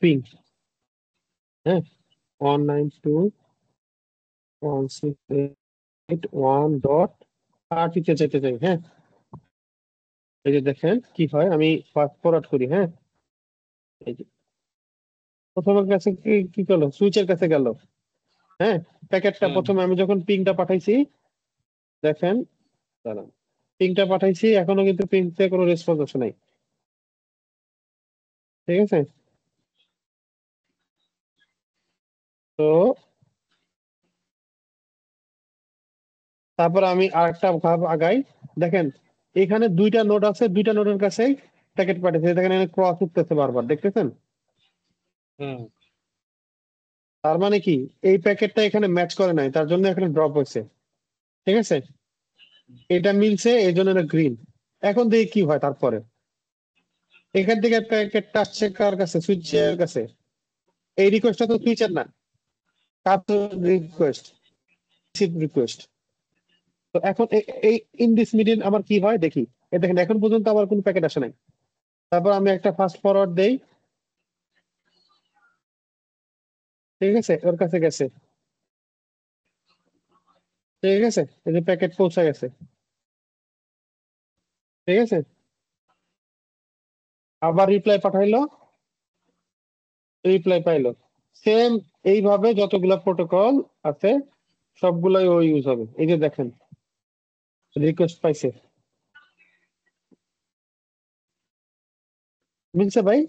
পিং, হ্যাঁ, 192.168.1.30 যেতে চাই। হ্যাঁ, এই যে দেখেন কি হয়, আমি ফাস্ট ফরওয়ার্ড করি। হ্যাঁ, এই যে প্রথমের কাছে কি কি করলো, সুইচের কাছে গেল। হ্যাঁ, প্যাকেটটা হুম প্রথমে আমি যখন পিংটা পাঠাইছি, দেখেন দাঁড়ান, পিংটা পাঠাইছি, এখনো কিন্তু পিংতে কোনো রেসপন্স আসে নাই। ঠিক আছে, তো তারপর আমি আরেকটা ধাপ আগাই। দেখেন এখানে দুইটা নোড আছে, দুইটা নোডের কাছেই প্যাকেট পাঠিয়েছে, দেখেন এখানে ক্রস উঠতেছে বারবার, দেখতেছেন? হুম তার মানে কি এই প্যাকেটটা এখানে ম্যাচ করে নাই, তার জন্য এখানে ড্রপ হয়েছে। ঠিক আছে, এটা মিলছে, এই জন্য এটা গ্রিন। এখন দেখি কি হয় তারপরে। এখান থেকে প্যাকেটটা আসছে কার কাছে, সুইচের কাছে। এই রিকোয়েস্টটা তো সুইচের না, কার রিকোয়েস্ট, রিকোয়েস্ট। তো এখন এই ইন দিস মিডিল আমার কি হয় দেখি। এই দেখেন এখন পর্যন্ত আমার কোনো প্যাকেট আসে নাই। তারপর আমি একটা ফাস্ট ফরওয়ার্ড দেই, ঠিক আছে, ওর কাছে গেছে। ঠিক আছে, এই যে প্যাকেট পৌঁছে গেছে। ঠিক আছে, আবার রিপ্লাই পাঠাইলো, রিপ্লাই পাইলো। সেম এইভাবে যতগুলা প্রোটোকল আছে সবগুলাই ও ইউজ হবে। এই যে দেখেন রিকোয়েস্ট পাইছে, বুঝছে ভাই?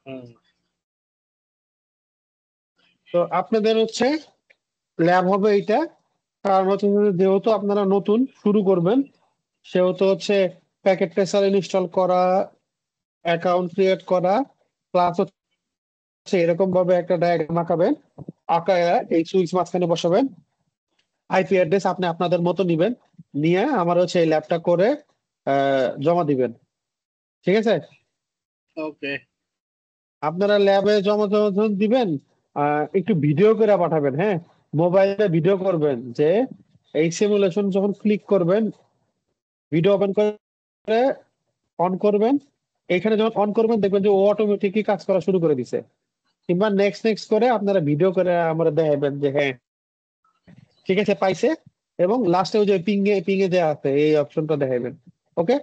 হুম তো আপনাদের হচ্ছে ল্যাব হবে এইটা, কারণ হচ্ছে যে যেহেতু আপনারা নতুন শুরু করবেন, সেহেতু হচ্ছে প্যাকেট ট্রেসার ইনস্টল করা, অ্যাকাউন্ট ক্রিয়েট করা, প্লাস হচ্ছে এরকম ভাবে একটা ডায়াগ্রাম আঁকাবেন, আঁকায় এই সুইচ মাঝখানে বসাবেন, আইপি অ্যাড্রেস আপনি আপনাদের মতো নিবেন, নিয়ে আমার হচ্ছে এই ল্যাবটা করে জমা দিবেন। ঠিক আছে, ওকে আপনারা ল্যাবে জমা জমা দিবেন, একটু ভিডিও করে পাঠাবেন। হ্যাঁ, মোবাইলে ভিডিও করবেন যে এই সিমুলেশন যখন ক্লিক করবেন, ভিডিও ওপেন করে অন করবেন, এখানে যখন অন করবেন দেখবেন যে ও অটোমেটিকই কাজ করা শুরু করে দিছে। কিংবা নেক্সট নেক্সট করে আপনারা ভিডিও করে আমরা দেখাবেন যে হ্যাঁ ঠিক আছে পাইছে, এবং লাস্টে ওই যে পিং এ দেওয়া আছে এই অপশনটা দেখাবেন। ওকে,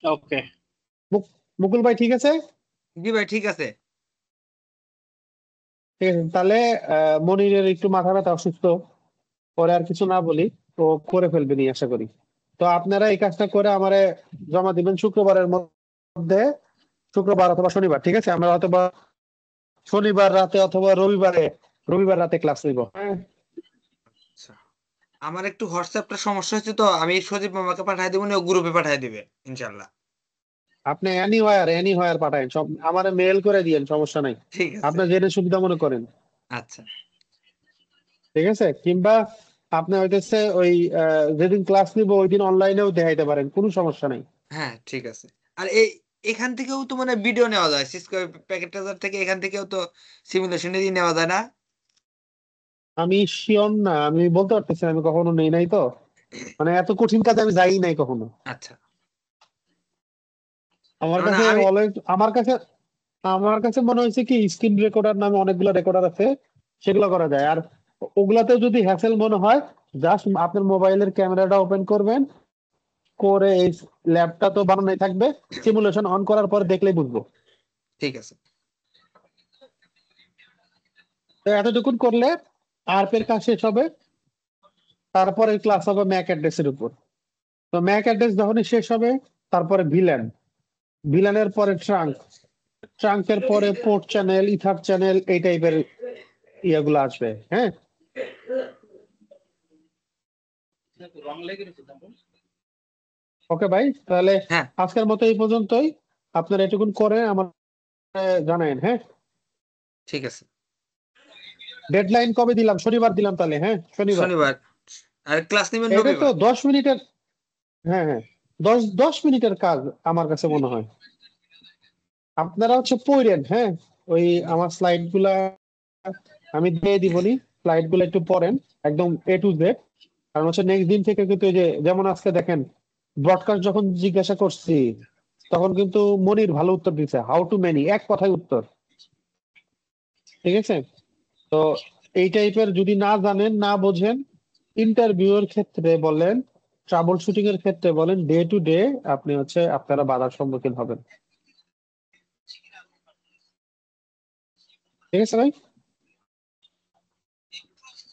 ওকে মুকুল ভাই ঠিক আছে? জি ভাই ঠিক আছে। ঠিক আছে, তাহলে মনিরের একটু মাথা ব্যথা, অসুস্থ, পরে আর কিছু না বলি, তো করে ফেলবেনি আশা করি। তো আপনারা এই কাজটা করে আমারে জমা দিবেন শুক্রবারের মধ্যে, শুক্রবার অথবা শনিবার। ঠিক আছে, আমরা অথবা শনিবার রাতে অথবা রবিবার রাতে ক্লাস নিব। হ্যাঁ, আচ্ছা, আমার একটু হোয়াটসঅ্যাপটা সমস্যা হচ্ছে, তো আমি সজীব মামাকে পাঠিয়ে দেবো, ও গ্রুপে পাঠিয়ে দিবে ইনশাল্লাহ। আপনি এনি হোয়ার পাঠান, সব আমারে মেল করে দিয়েন, সমস্যা নাই, ঠিক আছে। আপনি যেটা সুবিধা মনে করেন। আচ্ছা। ঠিক আছে, কিংবা আপনি হইতেছে ওই যেদিন ক্লাস নিব ওই দিন অনলাইনেও দেখাইতে পারেন, কোনো সমস্যা নাই। হ্যাঁ ঠিক আছে। আর এখান থেকেও তো মানে ভিডিও নেওয়া যায়, সিসকো প্যাকেট ট্রেজার থেকে এখান থেকেও তো সিমুলেশনেরই নেওয়া যায় না? আমি শিওর না, আমি বলতে পারতেছি না, আমি কখনো নেই নাই তো, মানে এত কঠিন কাজে আমি যাই নাই কখনো। আচ্ছা, আমার মানে কাছে আমি অলওয়েজ আমার কাছে মনে হয়েছে কি স্ক্রিন রেকর্ডার নামে অনেকগুলো রেকর্ডার আছে, সেগুলো করা যায়। আর ওগুলাতেও যদি হ্যাসেল মনে হয় জাস্ট আপনার মোবাইলের ক্যামেরাটা ওপেন করবেন, করে এই ল্যাবটা তো বানানোই থাকবে, সিমুলেশন অন করার পর দেখলেই বুঝবো। ঠিক আছে। তো এতটুকুন করলে আরপ এর কাজ শেষ হবে। তারপরে ক্লাস হবে ম্যাক অ্যাড্রেসের উপর। তো ম্যাক অ্যাড্রেস যখনই শেষ হবে, তারপরে ভিল্যান, ভিল্যানের পরে ট্রাঙ্ক, ট্রাঙ্কের পরে পোর্ট চ্যানেল, ইথার চ্যানেল, এই টাইপের ইয়াগুলো আসবে। হ্যাঁ, ওকে ভাই, তাহলে হ্যাঁ আজকের মতো এই পর্যন্তই। আপনারা এটুকুন করে আমার জানায়েন। হ্যাঁ, ঠিক আছে। ডেডলাইন কবে দিলাম? শনিবার দিলাম তাহলে। হ্যাঁ, শনিবার। শনিবার। আর ক্লাস নেবেন এটা তো রবিবার। 10 মিনিটের, হ্যাঁ হ্যাঁ, 10 মিনিটের কাজ আমার কাছে মনে হয়। আপনারা হচ্ছে পড়েন। হ্যাঁ, ওই আমার স্লাইড গুলা আমি দিয়ে দিবনি, স্লাইড গুলো একটু পড়েন একদম A to Z। কারণ হচ্ছে নেক্সট দিন থেকে কিন্তু এই যে যেমন আজকে দেখেন ব্রডকাস্ট যখন জিজ্ঞাসা করছি, তখন কিন্তু মনির ভালো উত্তর দিচ্ছে, হাউ টু মেনি, এক কথায় উত্তর। ঠিক আছে, তো এই টাইপের যদি না জানেন, না বোঝেন, ইন্টারভিউ এর ক্ষেত্রে বলেন, ট্রাবল শুটিং এর ক্ষেত্রে বলেন, ডে টু ডে আপনি হচ্ছে আপনারা বাধার সম্মুখীন হবেন। ঠিক আছে ভাই,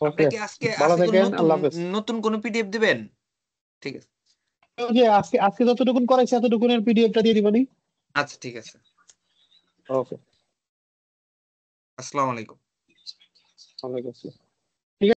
আপনি ওকে, কি আজকে ভালো আজকে থাকেন, নতুন আল্লাহ হাফেজ। নতুন কোনো পিডিএফ দিবেন? ঠিক আছে। ওই যে আজকে আজকে যতটুকুন করাইছে এতটুকুনের পিডিএফটা দিয়ে দিবানি। আচ্ছা ঠিক আছে। ওকে, আসসালামু আলাইকুম। ওয়ালাইকুম আসসালাম।